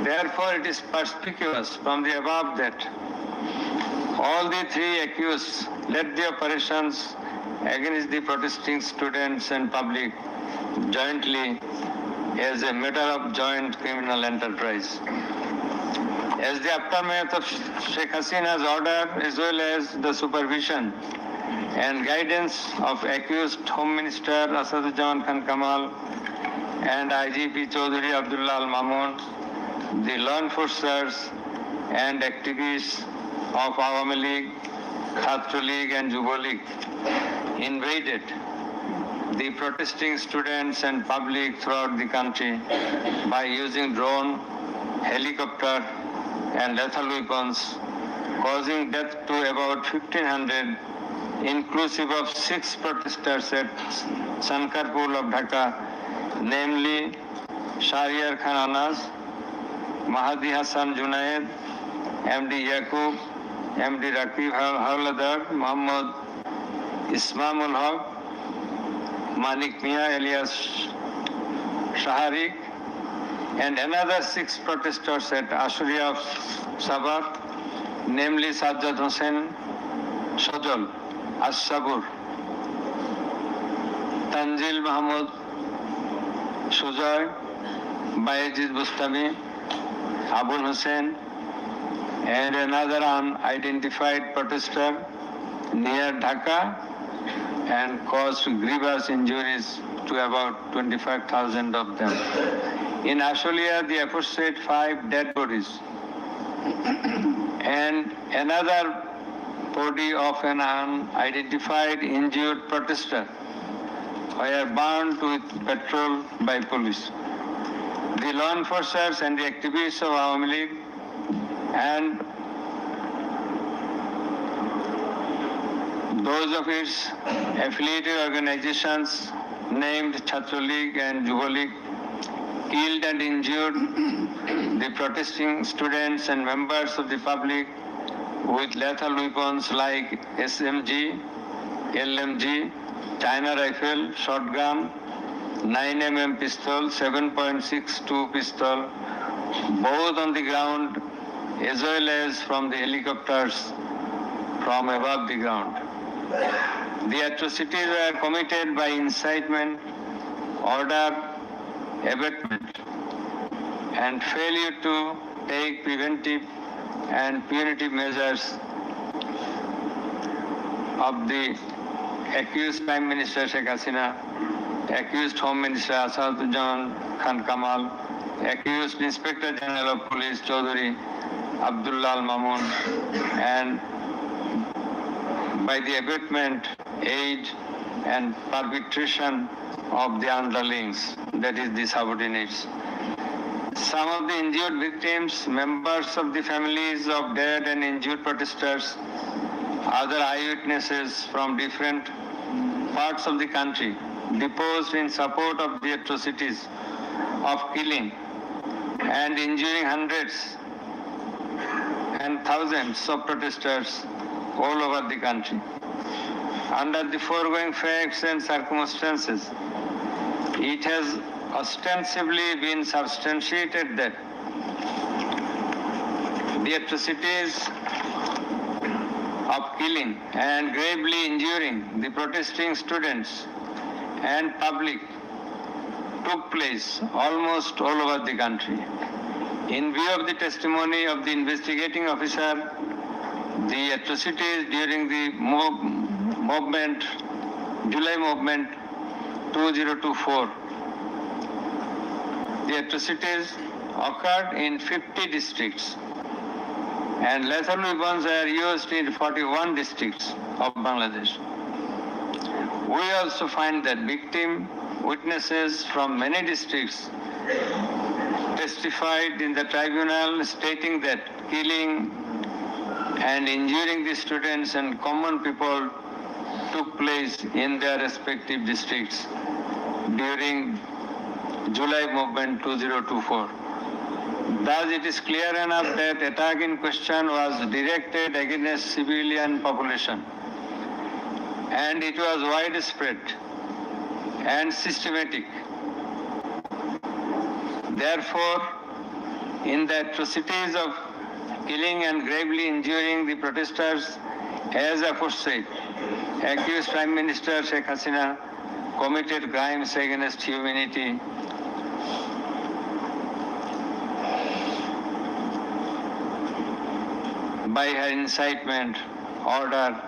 Therefore, it is perspicuous from the above that all the three accused led the operations against the protesting students and public jointly as a matter of joint criminal enterprise. As the aftermath of Sheikh Hasina's order, as well as the supervision and guidance of accused Home Minister Asaduজ্জামান Khan Kamal and IGP Chaudhry Abdullah Al Mamun, the law enforcers and activists of Awami League, Chhatra League and Yuva League invaded the protesting students and public throughout the country by using drone, helicopter and lethal weapons, causing death to about 1,500, inclusive of 6 protesters at Sankarpur of Dhaka, namely Shahryar Khan Anas, Mahdi Hassan Junaid, MD Yaqub, MD Raqib Hawladar, Muhammad Ismamul Haq, Manik Mia alias Shaharik, and another 6 protesters at Ashuria of Sabah, namely Sajjad Hussain Shajal, As-Sabur, Tanzil Mahmud Sujoy, Bayezid Bustami, Abul Hussain, and another unidentified protester near Dhaka, and caused grievous injuries to about 25,000 of them. In Ashulia, the aforesaid 5 dead bodies and another body of an unidentified injured protester were burned with petrol by police. The law enforcers and the activists of Awami League and those of its affiliated organizations named Chhatra League and Yuva League killed and injured the protesting students and members of the public with lethal weapons like SMG, LMG, China rifle, shotgun, 9mm pistol, 7.62 pistol, both on the ground as well as from the helicopters from above the ground. The atrocities were committed by incitement, order, abatement, and failure to take preventive and punitive measures of the accused Prime Minister Sheikh Hasina accused Home Minister Asaduজ্জামান Khan Kamal, accused Inspector General of Police Chaudhary Abdullah Mamun, and by the abatement, aid, and perpetration of the underlings, that is the subordinates. Some of the injured victims, members of the families of dead and injured protesters, other eyewitnesses from different parts of the country deposed in support of the atrocities of killing and injuring hundreds and thousands of protesters all over the country. Under the foregoing facts and circumstances, it has ostensibly been substantiated that the atrocities of killing and gravely injuring the protesting students and public took place almost all over the country. In view of the testimony of the investigating officer, the atrocities during the movement, July movement 2024, the atrocities occurred in 50 districts and lethal weapons are used in 41 districts of Bangladesh. We also find that victim witnesses from many districts testified in the tribunal stating that killing and injuring the students and common people took place in their respective districts during July movement 2024. Thus, it is clear enough that attack in question was directed against civilian population, and it was widespread and systematic. Therefore, in the atrocities of killing and gravely injuring the protesters, as aforesaid, accused Prime Minister Sheikh Hasina committed crimes against humanity by her incitement, order,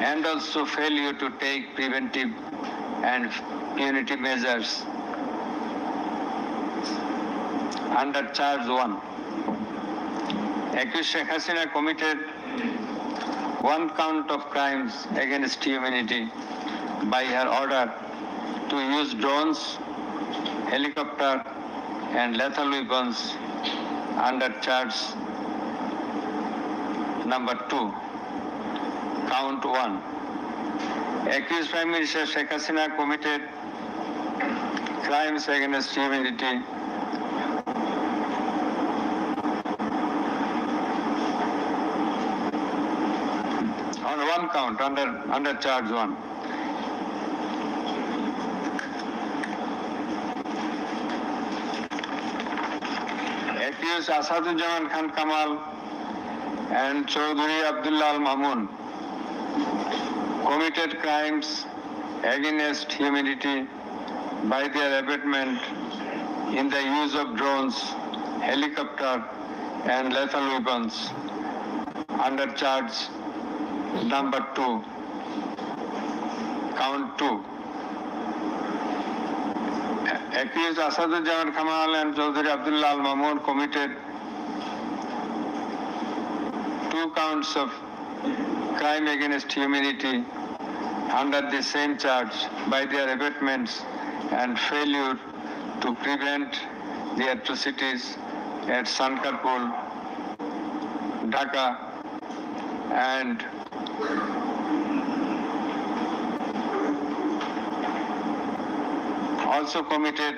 and also failure to take preventive and punitive measures under charge 1. Accused Sheikh Hasina committed one count of crimes against humanity by her order to use drones, helicopter, and lethal weapons under charge number 2, count 1. Accused Prime Minister Sheikh Hasina committed crimes against humanity on one count under charge 1. Accused Asaduজ্জামান Khan Kamal and Chaudhary Abdullah Mamun committed crimes against humanity by their abatement in the use of drones, helicopter, and lethal weapons under charge number 2, count 2. Accused Asaduজ্জামান Kamal and Chaudhary Abdullah Mamun committed 2 counts of crime against humanity under the same charge by their abatements and failure to prevent the atrocities at Sankarpur, Dhaka, and also committed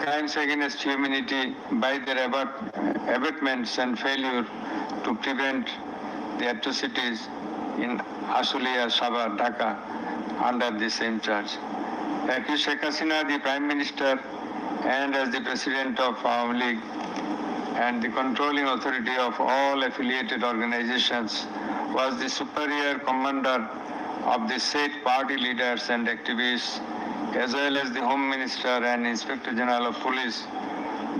crimes against humanity by their abatements and failure to prevent the atrocities in Ashulia, Sabha, Dhaka under the same charge. Accused Sheikh Hasina, the Prime Minister, and as the President of Awami League and the controlling authority of all affiliated organizations, was the superior commander of the said party leaders and activists, as well as the Home Minister and Inspector General of Police,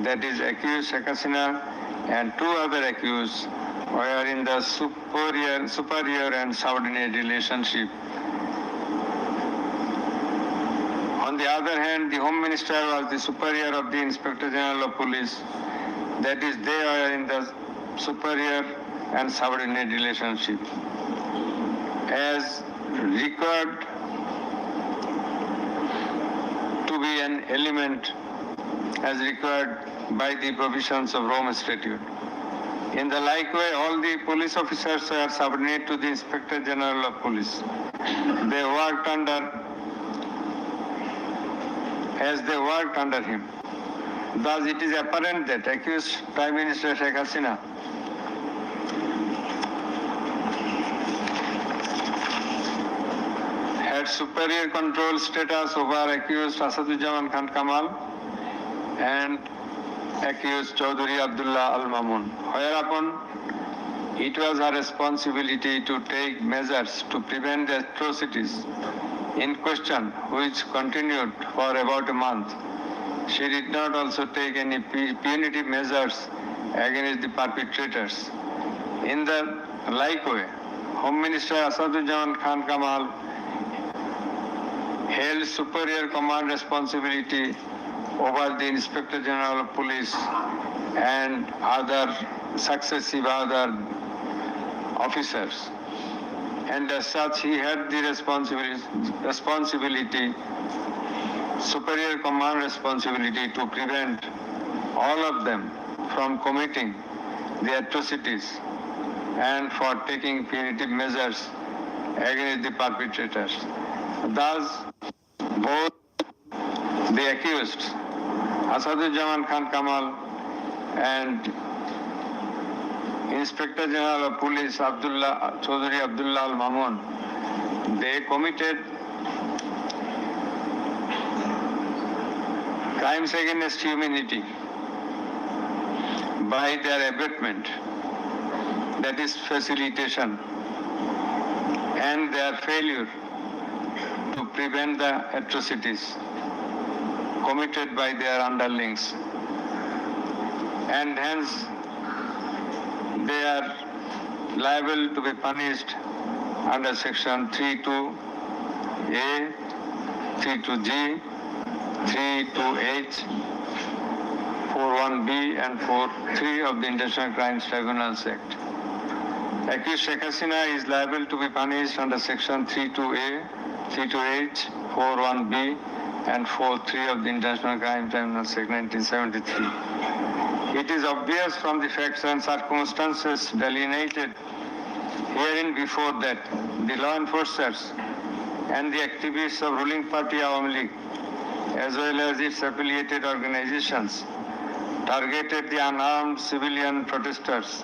that is accused Sheikh Hasina and 2 other accused were in the superior and subordinate relationship. On the other hand, the Home Minister was the superior of the Inspector General of Police. That is, they were in the superior and subordinate relationship. As required to be an element as required by the provisions of Rome Statute. In the like way, all the police officers are subordinate to the Inspector General of Police. They worked under him. Thus, it is apparent that accused Prime Minister Sheikh Hasina had superior control status over accused Asaduzzaman Khan Kamal and accused Chaudhry Abdullah Al Mamun, whereupon it was her responsibility to take measures to prevent the atrocities in question, which continued for about a month. She did not also take any punitive measures against the perpetrators. In the like way, Home Minister Asaduzzaman Khan Kamal held superior command responsibility over the Inspector General of Police and other successive officers. And as such, he had the responsibility, superior command responsibility to prevent all of them from committing the atrocities and for taking punitive measures against the perpetrators. Thus, both the accused, Asaduzzaman Khan Kamal and Inspector General of Police Chaudhry Abdullah Al Mamun, they committed crimes against humanity by their abatement, that is facilitation, and their failure to prevent the atrocities committed by their underlings, and hence they are liable to be punished under section 32A, 32G, 32H, 41B and 43 of the International Crimes Tribunals Act. Accused Sheikh Hasina is liable to be punished under section 32A, 32H, 41B and 43 of the International Crimes Tribunals Act 1973. It is obvious from the facts and circumstances delineated herein before that the law enforcers and the activists of ruling party Awami League, as well as its affiliated organizations, targeted the unarmed civilian protesters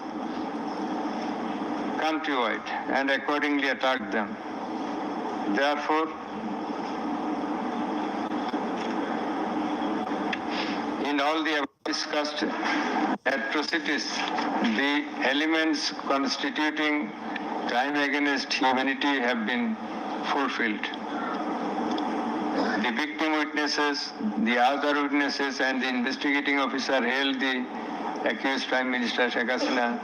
countrywide and accordingly attacked them. Therefore, in all the discussed atrocities, the elements constituting crime against humanity have been fulfilled. The victim witnesses, the other witnesses, and the investigating officer held the accused Prime Minister Sheikh Hasina,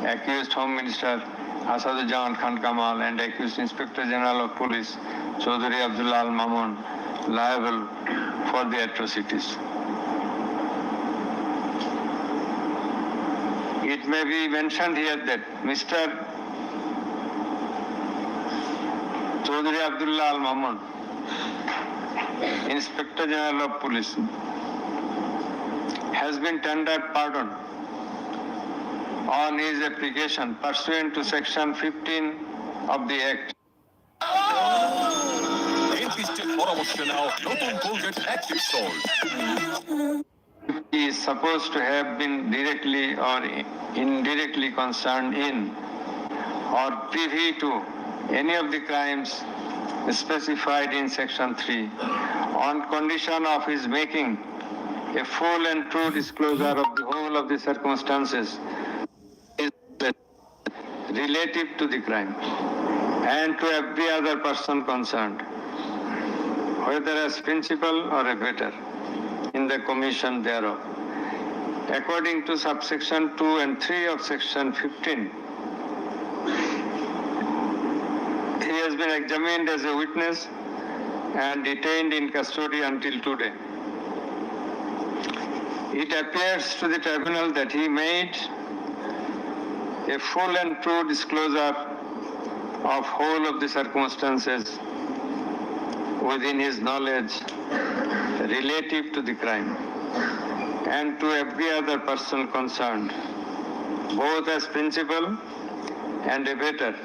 accused Home Minister Asaduzzaman Khan Kamal, and accused Inspector General of Police Chaudhry Abdullah Al Mamun liable for the atrocities. It may be mentioned here that Mr. Chaudhry Abdullah Al Mamun, Inspector General of Police, has been tendered pardon on his application pursuant to section 15 of the Act. He is supposed to have been directly or indirectly concerned in or privy to any of the crimes specified in section 3 on condition of his making a full and true disclosure of the whole of the circumstances relative to the crime and to every other person concerned, whether as principal or abettor in the commission thereof. According to subsection 2 and 3 of section 15 has been examined as a witness and detained in custody until today. It appears to the tribunal that he made a full and true disclosure of whole of the circumstances within his knowledge relative to the crime and to every other person concerned, both as principal and abettor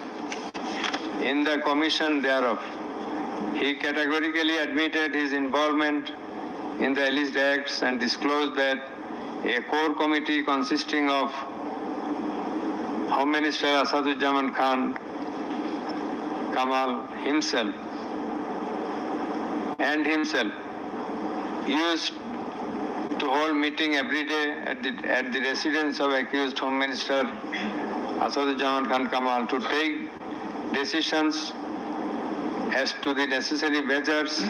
in the commission thereof. He categorically admitted his involvement in the alleged acts and disclosed that a core committee consisting of Home Minister Asaduzzaman Khan Kamal himself used to hold meeting every day at the residence of accused Home Minister Asaduzzaman Khan Kamal to take decisions as to the necessary measures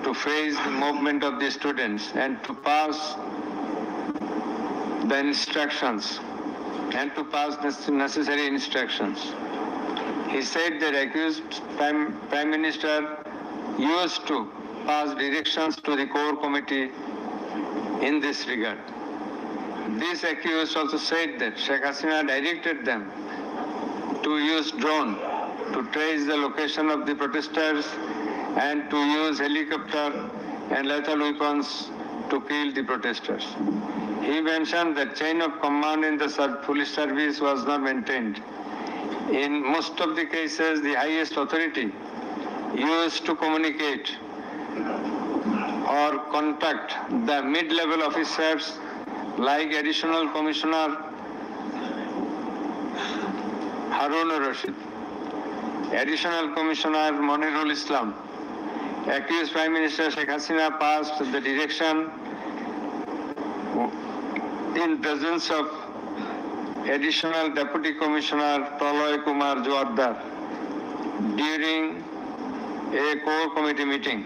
to face the movement of the students and to pass the instructions and to pass the necessary instructions. He said that accused Prime Minister used to pass directions to the core committee in this regard. This accused also said that Sheikh Hasina directed them to use drone to trace the location of the protesters and to use helicopter and lethal weapons to kill the protesters. He mentioned that chain of command in the police service was not maintained. In most of the cases, the highest authority used to communicate or contact the mid-level officers like Additional Commissioner Harun Rashid, Additional Commissioner Monirul Islam. Accused Prime Minister Sheikh Hasina passed the direction in presence of Additional Deputy Commissioner Praloy Kumar Joardar during a core committee meeting.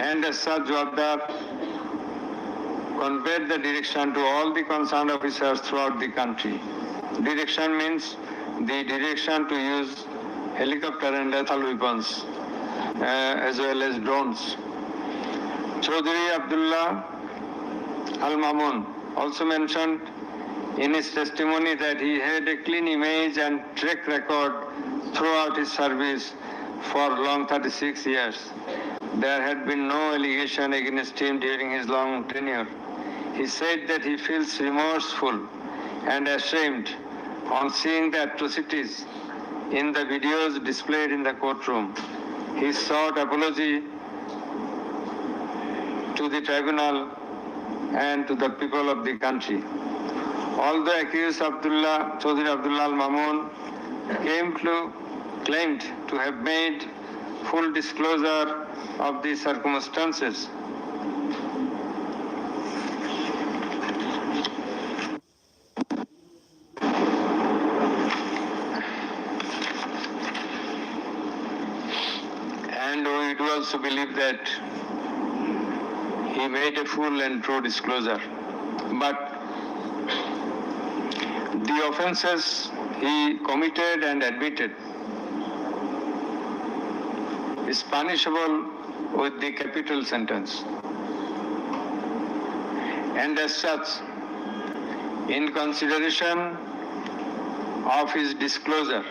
And as such, Joardar conveyed the direction to all the concerned officers throughout the country. Direction means the direction to use helicopter and lethal weapons as well as drones. Chaudhry Abdullah Al-Mamun also mentioned in his testimony that he had a clean image and track record throughout his service for long 36 years. There had been no allegation against him during his long tenure. He said that he feels remorseful and ashamed on seeing the atrocities in the videos displayed in the courtroom. He sought apology to the tribunal and to the people of the country. Although accused Chaudhry Abdullah Al-Mamun claimed to have made full disclosure of the circumstances, and we do also believe that he made a full and true disclosure. But the offences he committed and admitted is punishable with the capital sentence. And as such, in consideration of his disclosure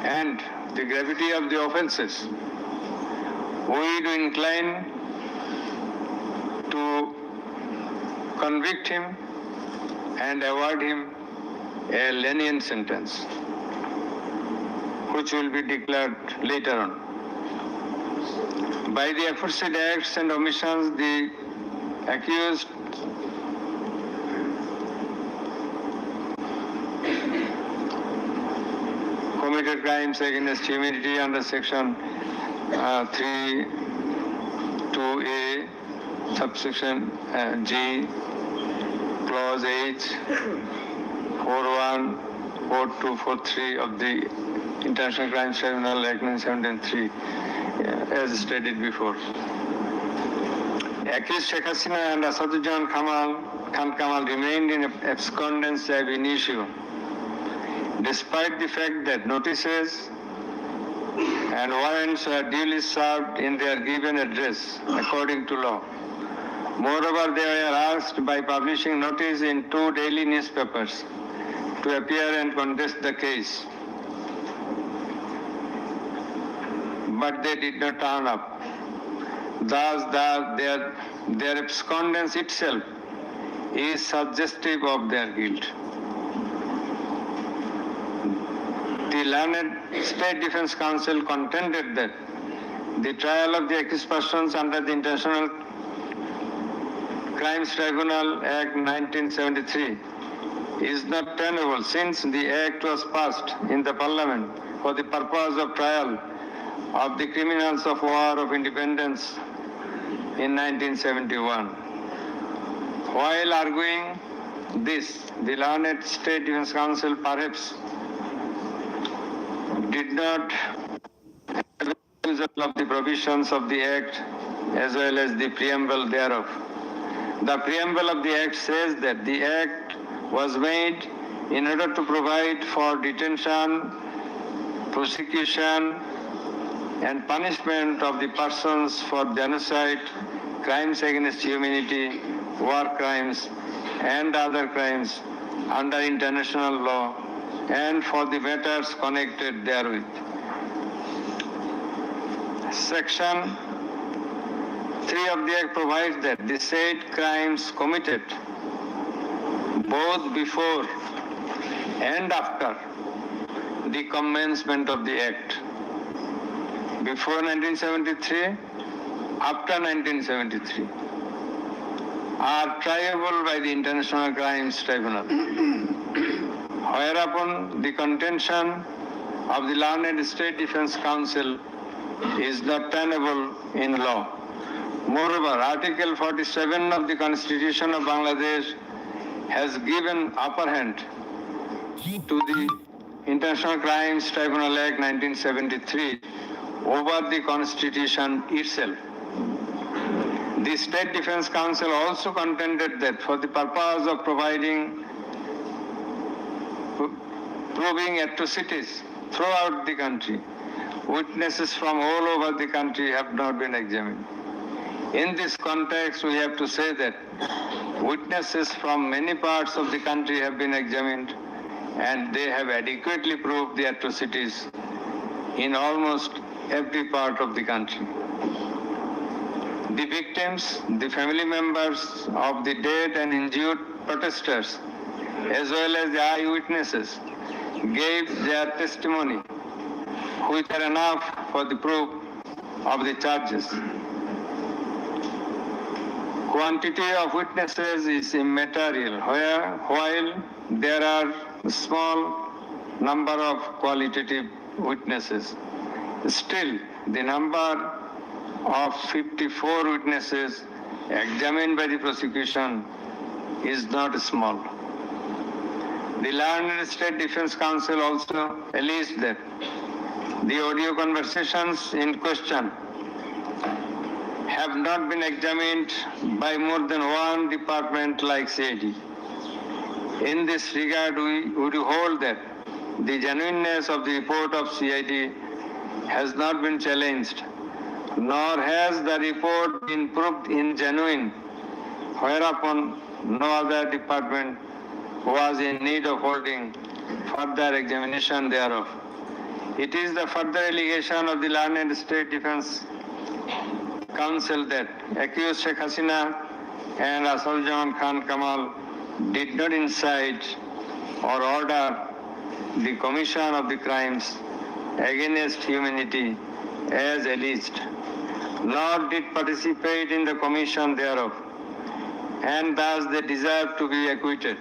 and the gravity of the offences, we do incline to convict him and award him a lenient sentence, which will be declared later on. By the aforesaid acts and omissions, the accused committed crimes against humanity under section 3(2)(a), subsection G, clause H, 4(1), 4(2), 4(3) of the International Crimes Tribunal Act 1973, as stated before. Accused Sheikh Hasina and Asaduzzaman Khan Kamal remained in abscondence ab initio despite the fact that notices and warrants were duly served in their given address according to law. Moreover, they were asked by publishing notice in 2 daily newspapers to appear and contest the case. But they did not turn up. Thus, their abscondence itself is suggestive of their guilt. The learned State Defense Council contended that the trial of the accused persons under the International Crimes Tribunal Act 1973 is not tenable since the act was passed in the Parliament for the purpose of trial of the criminals of War of Independence in 1971. While arguing this, the learned State Defense Council perhaps did not have of the provisions of the Act as well as the preamble thereof. The preamble of the Act says that the Act was made in order to provide for detention, prosecution, and punishment of the persons for genocide, crimes against humanity, war crimes, and other crimes under international law, and for the matters connected therewith. Section 3 of the Act provides that the said crimes committed both before and after the commencement of the Act, before 1973, after 1973, are triable by the International Crimes Tribunal. Whereupon the contention of the learned State Defense Council is not tenable in law. Moreover, Article 47 of the Constitution of Bangladesh has given upper hand to the International Crimes Tribunal Act 1973 over the Constitution itself. The State Defense Council also contended that for the purpose of proving atrocities throughout the country, witnesses from all over the country have not been examined. In this context, we have to say that witnesses from many parts of the country have been examined, and they have adequately proved the atrocities in almost every part of the country. The victims, the family members of the dead and injured protesters, as well as the eyewitnesses, gave their testimony, which are enough for the proof of the charges. Quantity of witnesses is immaterial, while there are a small number of qualitative witnesses. Still, the number of 54 witnesses examined by the prosecution is not small. The learned State Defense Council also alleged that the audio conversations in question have not been examined by more than one department like CID. In this regard, we would hold that the genuineness of the report of CID has not been challenged, nor has the report been proved ingenuine, whereupon no other department was in need of holding further examination thereof. It is the further allegation of the learned State Defense Council that accused Sheikh Hasina and Asaljaman Khan Kamal did not incite or order the commission of the crimes against humanity as alleged, nor did participate in the commission thereof, and thus they deserve to be acquitted.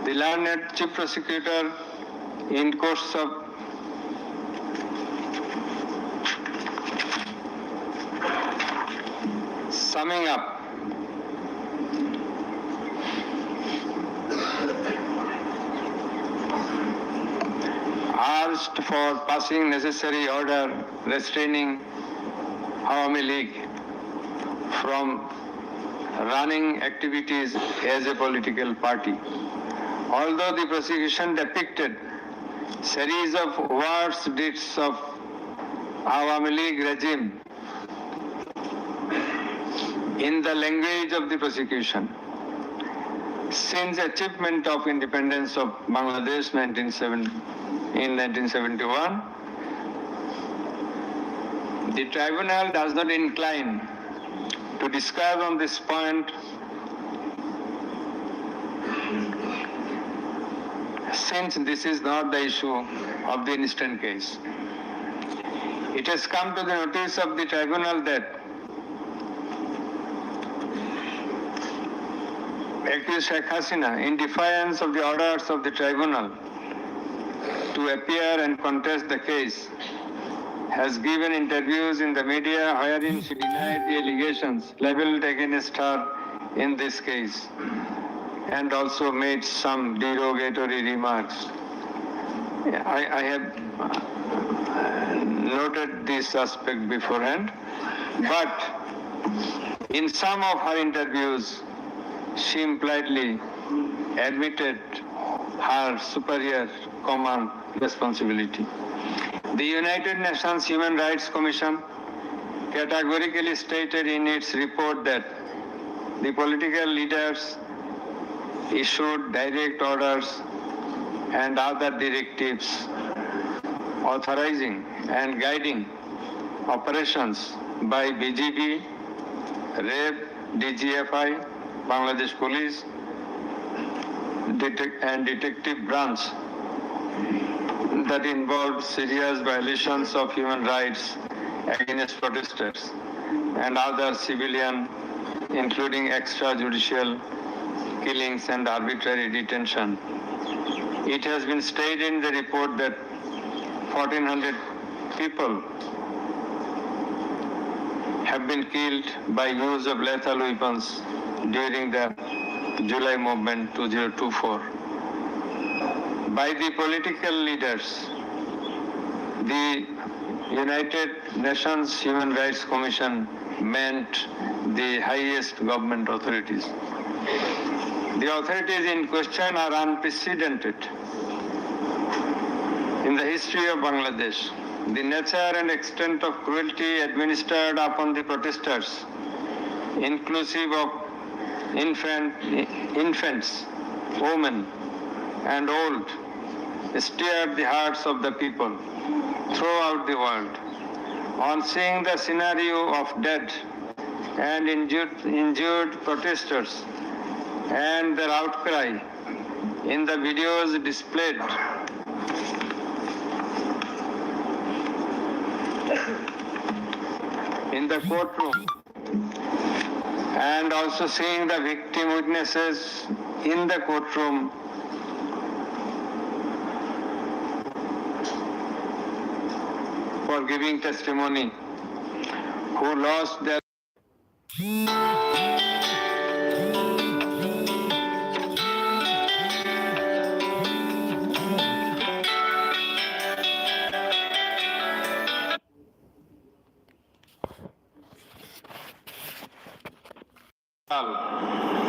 The learned Chief Prosecutor, in course of summing up, asked for passing necessary order restraining Awami League from running activities as a political party. Although the prosecution depicted series of worst deeds of Awami League regime in the language of the prosecution. Since achievement of independence of Bangladesh in 1971, the tribunal does not incline to discuss on this point since this is not the issue of the instant case. It has come to the notice of the tribunal that accused Sheikh Hasina, in defiance of the orders of the tribunal to appear and contest the case, has given interviews in the media wherein she denied the allegations leveled against her in this case and also made some derogatory remarks. I have noted this aspect beforehand, but in some of her interviews, she impliedly admitted her superior command responsibility. The United Nations Human Rights Commission categorically stated in its report that the political leaders issued direct orders and other directives authorizing and guiding operations by BGB, RAB, DGFI, Bangladesh Police, and Detective Branch that involved serious violations of human rights against protesters and other civilian, including extrajudicial killings and arbitrary detention. It has been stated in the report that 1,400 people have been killed by use of lethal weapons during the July movement 2024. By the political leaders, the United Nations Human Rights Commission meant the highest government authorities. The authorities in question are unprecedented in the history of Bangladesh. The nature and extent of cruelty administered upon the protesters, inclusive of infants, women, and old, stirred the hearts of the people throughout the world. On seeing the scenario of dead and injured protesters and their outcry in the videos displayed in the courtroom, and also seeing the victim witnesses in the courtroom, for giving testimony, who lost their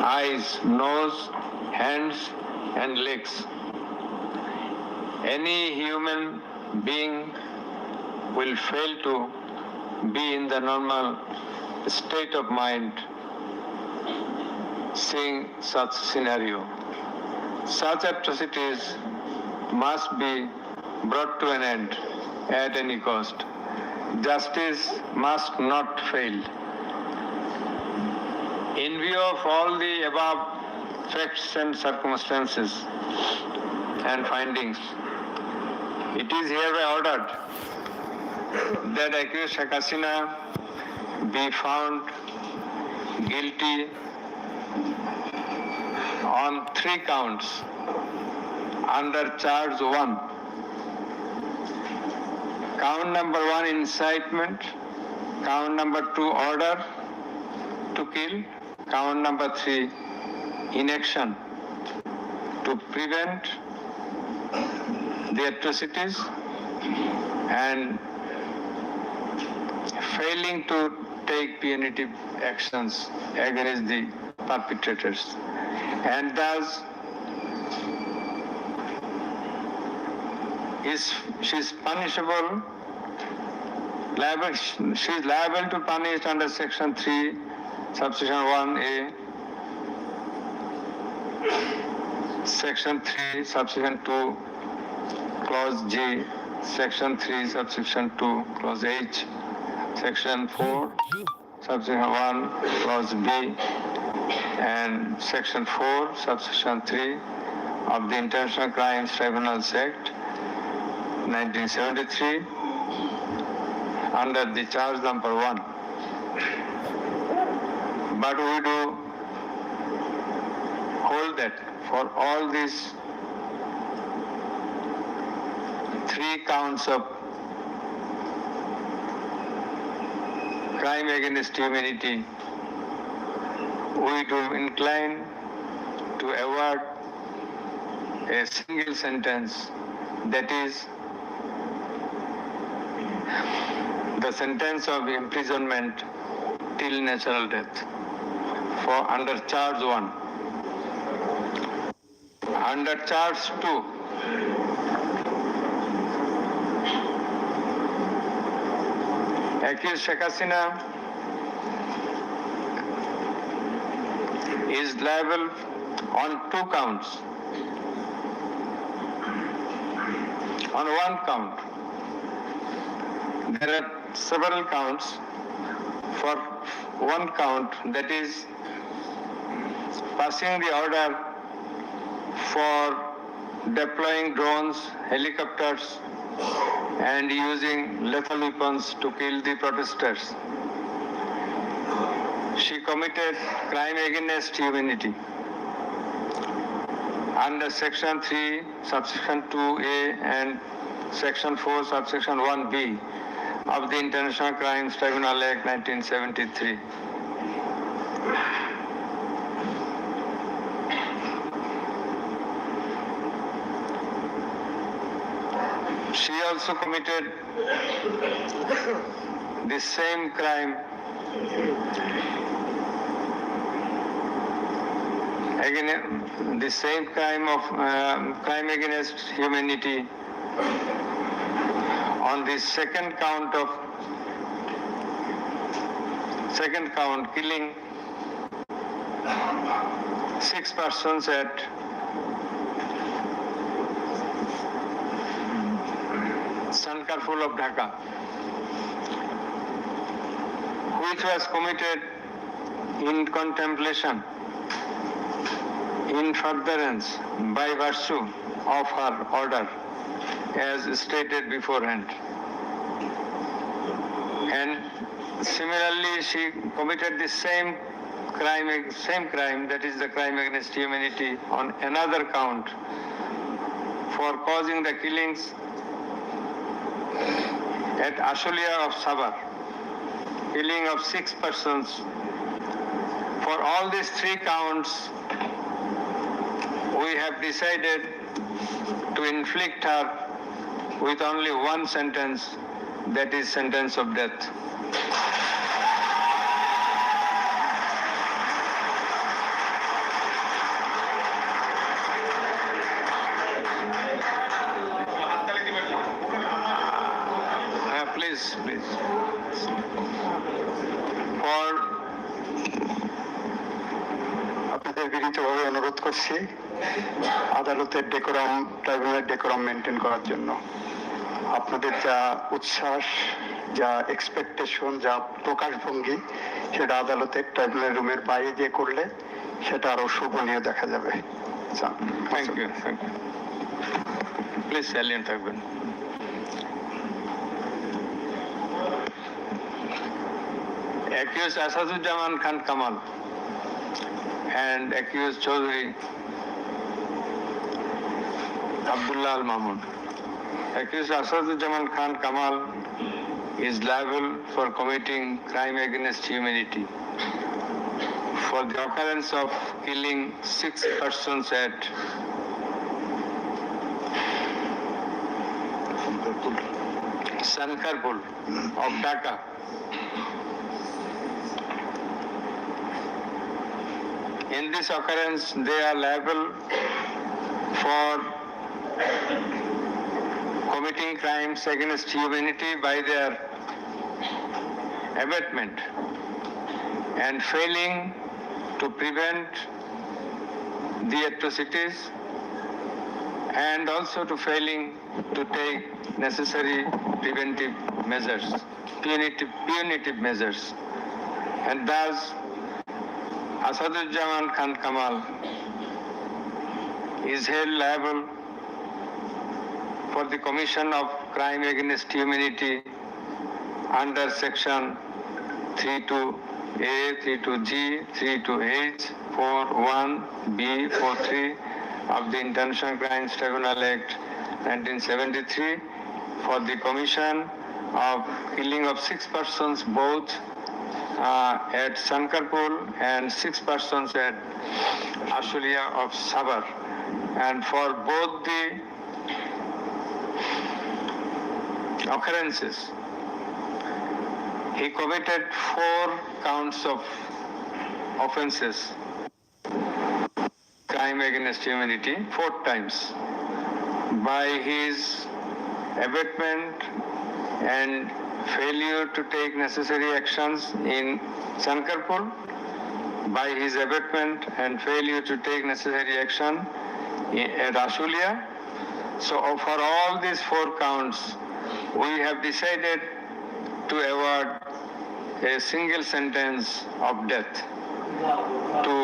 eyes, nose, hands, and legs. Any human being will fail to be in the normal state of mind seeing such scenario. Such atrocities must be brought to an end at any cost. Justice must not fail. In view of all the above facts and circumstances and findings, it is hereby ordered that accused Sheikh Hasina be found guilty on 3 counts under charge 1. Count number 1, incitement. Count number 2, order to kill. Count number 3, inaction to prevent the atrocities and failing to take punitive actions against the perpetrators. And thus, she is punishable, she is liable to punish under section 3, subsection 1A, section 3, subsection 2, clause G, section 3, subsection 2, clause H, section 4, subsection 1, clause B, and section 4, subsection 3 of the International Crimes Tribunals Act 1973 under the charge number 1. But we do hold that for all these 3 counts of crime against humanity, we do incline to award a single sentence, that is the sentence of imprisonment till natural death for under charge 1. Under charge 2, accused Sheikh Hasina is liable on 2 counts. On 1 count, there are several counts. For 1 count, that is passing the order for deploying drones, helicopters, and using lethal weapons to kill the protesters. She committed crime against humanity under section 3, subsection 2A and section 4, subsection 1B of the International Crimes Tribunal Act 1973. She also committed the same crime crime against humanity on the second count, killing 6 persons at Sankarpur of Dhaka, which was committed in contemplation, in furtherance by virtue of her order, as stated beforehand. And similarly, she committed the same crime, that is the crime against humanity, on another count for causing the killings at Ashulia of Sabar, killing of 6 persons. For all these 3 counts, we have decided to inflict her with only 1 sentence, that is sentence of death. Please. আপনাদের বিনীতভাবে অনুরোধ করছি আদালতের ট্রাইব্যুনালের decorum maintain করার জন্য। আপনাদের যা উচ্ছ্বাস, যা এক্সপেকটেশন, যা প্রকাশভঙ্গি, সেটা আদালতের ট্রাইব্যুনাল রুমের বাইরে গিয়ে করলে সেটা আরো শোভনীয় দেখা যাবে। Thank you. প্লিজ সাইলেন্ট থাকবেন। Accused Asaduzzaman Khan Kamal and accused Chaudhry Abdullah Al Mahmood. Accused Asaduzzaman Khan Kamal is liable for committing crime against humanity for the occurrence of killing 6 persons at Sankarpur of Dhaka. In this occurrence, they are liable for committing crimes against humanity by their abatement and failing to prevent the atrocities and also to failing to take necessary preventive measures, punitive measures. And thus, Asaduzzaman Khan Kamal is held liable for the commission of crime against humanity under section 32A, 32G, 32H, 41B, 43 of the International Crimes Tribunal Act 1973 for the commission of killing of 6 persons both at Sankarpur and 6 persons at Ashulia of Sabar. And for both the occurrences, he committed 4 counts of offenses, crime against humanity, 4 times, by his abatement and failure to take necessary actions in Sankarpur, by his abatement and failure to take necessary action at Ashulia. So for all these 4 counts, we have decided to award a single sentence of death to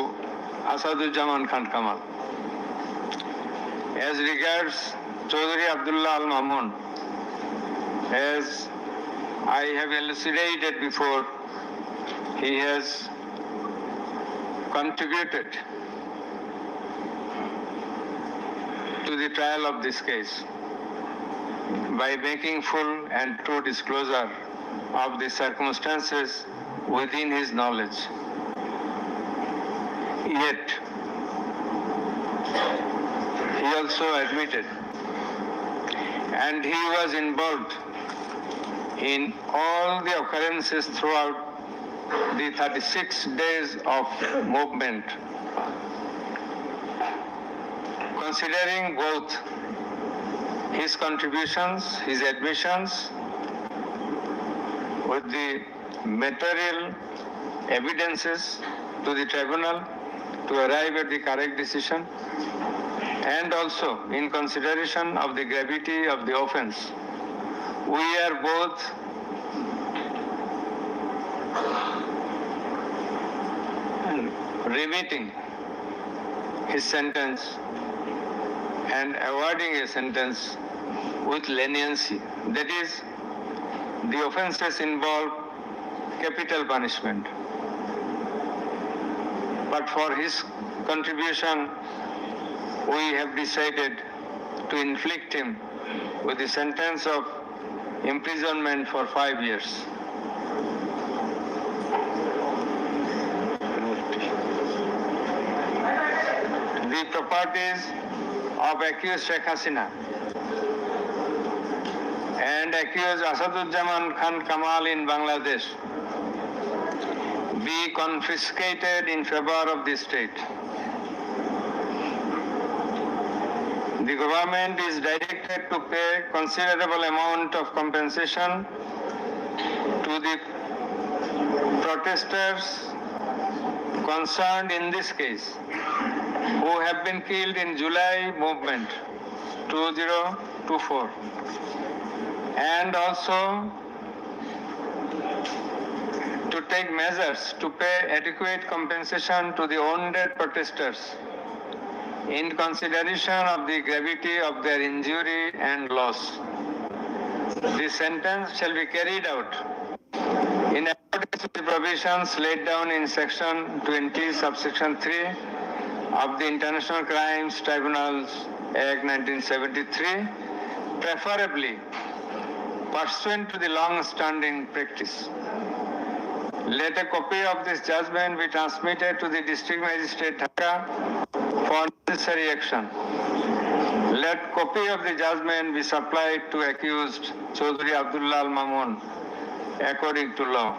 Asaduzzaman Khan Kamal. As regards Chaudhry Abdullah Al Mamun, as I have elucidated before, he has contributed to the trial of this case by making full and true disclosure of the circumstances within his knowledge. Yet, he also admitted, and he was involved in all the occurrences throughout the 36 days of movement. Considering both his contributions, his admissions, with the material evidences to the tribunal to arrive at the correct decision, and also in consideration of the gravity of the offense, we are both remitting his sentence and awarding a sentence with leniency. That is, the offenses involve capital punishment. But for his contribution, we have decided to inflict him with the sentence of imprisonment for 5 years. The properties of accused Sheikh Hasina and accused Asaduzzaman Khan Kamal in Bangladesh be confiscated in favor of the state. The government is directed to pay considerable amount of compensation to the protesters concerned in this case, who have been killed in July movement 2024, and also to take measures to pay adequate compensation to the wounded protesters in consideration of the gravity of their injury and loss. The sentence shall be carried out in accordance with the provisions laid down in section 20, subsection 3 of the International Crimes Tribunals Act 1973, preferably pursuant to the long-standing practice. Let a copy of this judgment be transmitted to the District Magistrate Dhaka for necessary action. Let copy of the judgment be supplied to accused Chaudhry Abdullah Al Mamun according to law.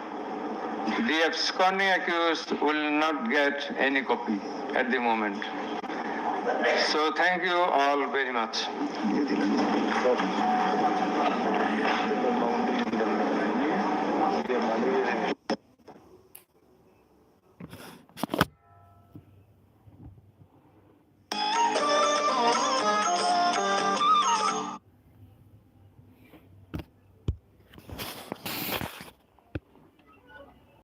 The absconding accused will not get any copy at the moment. So thank you all very much. their money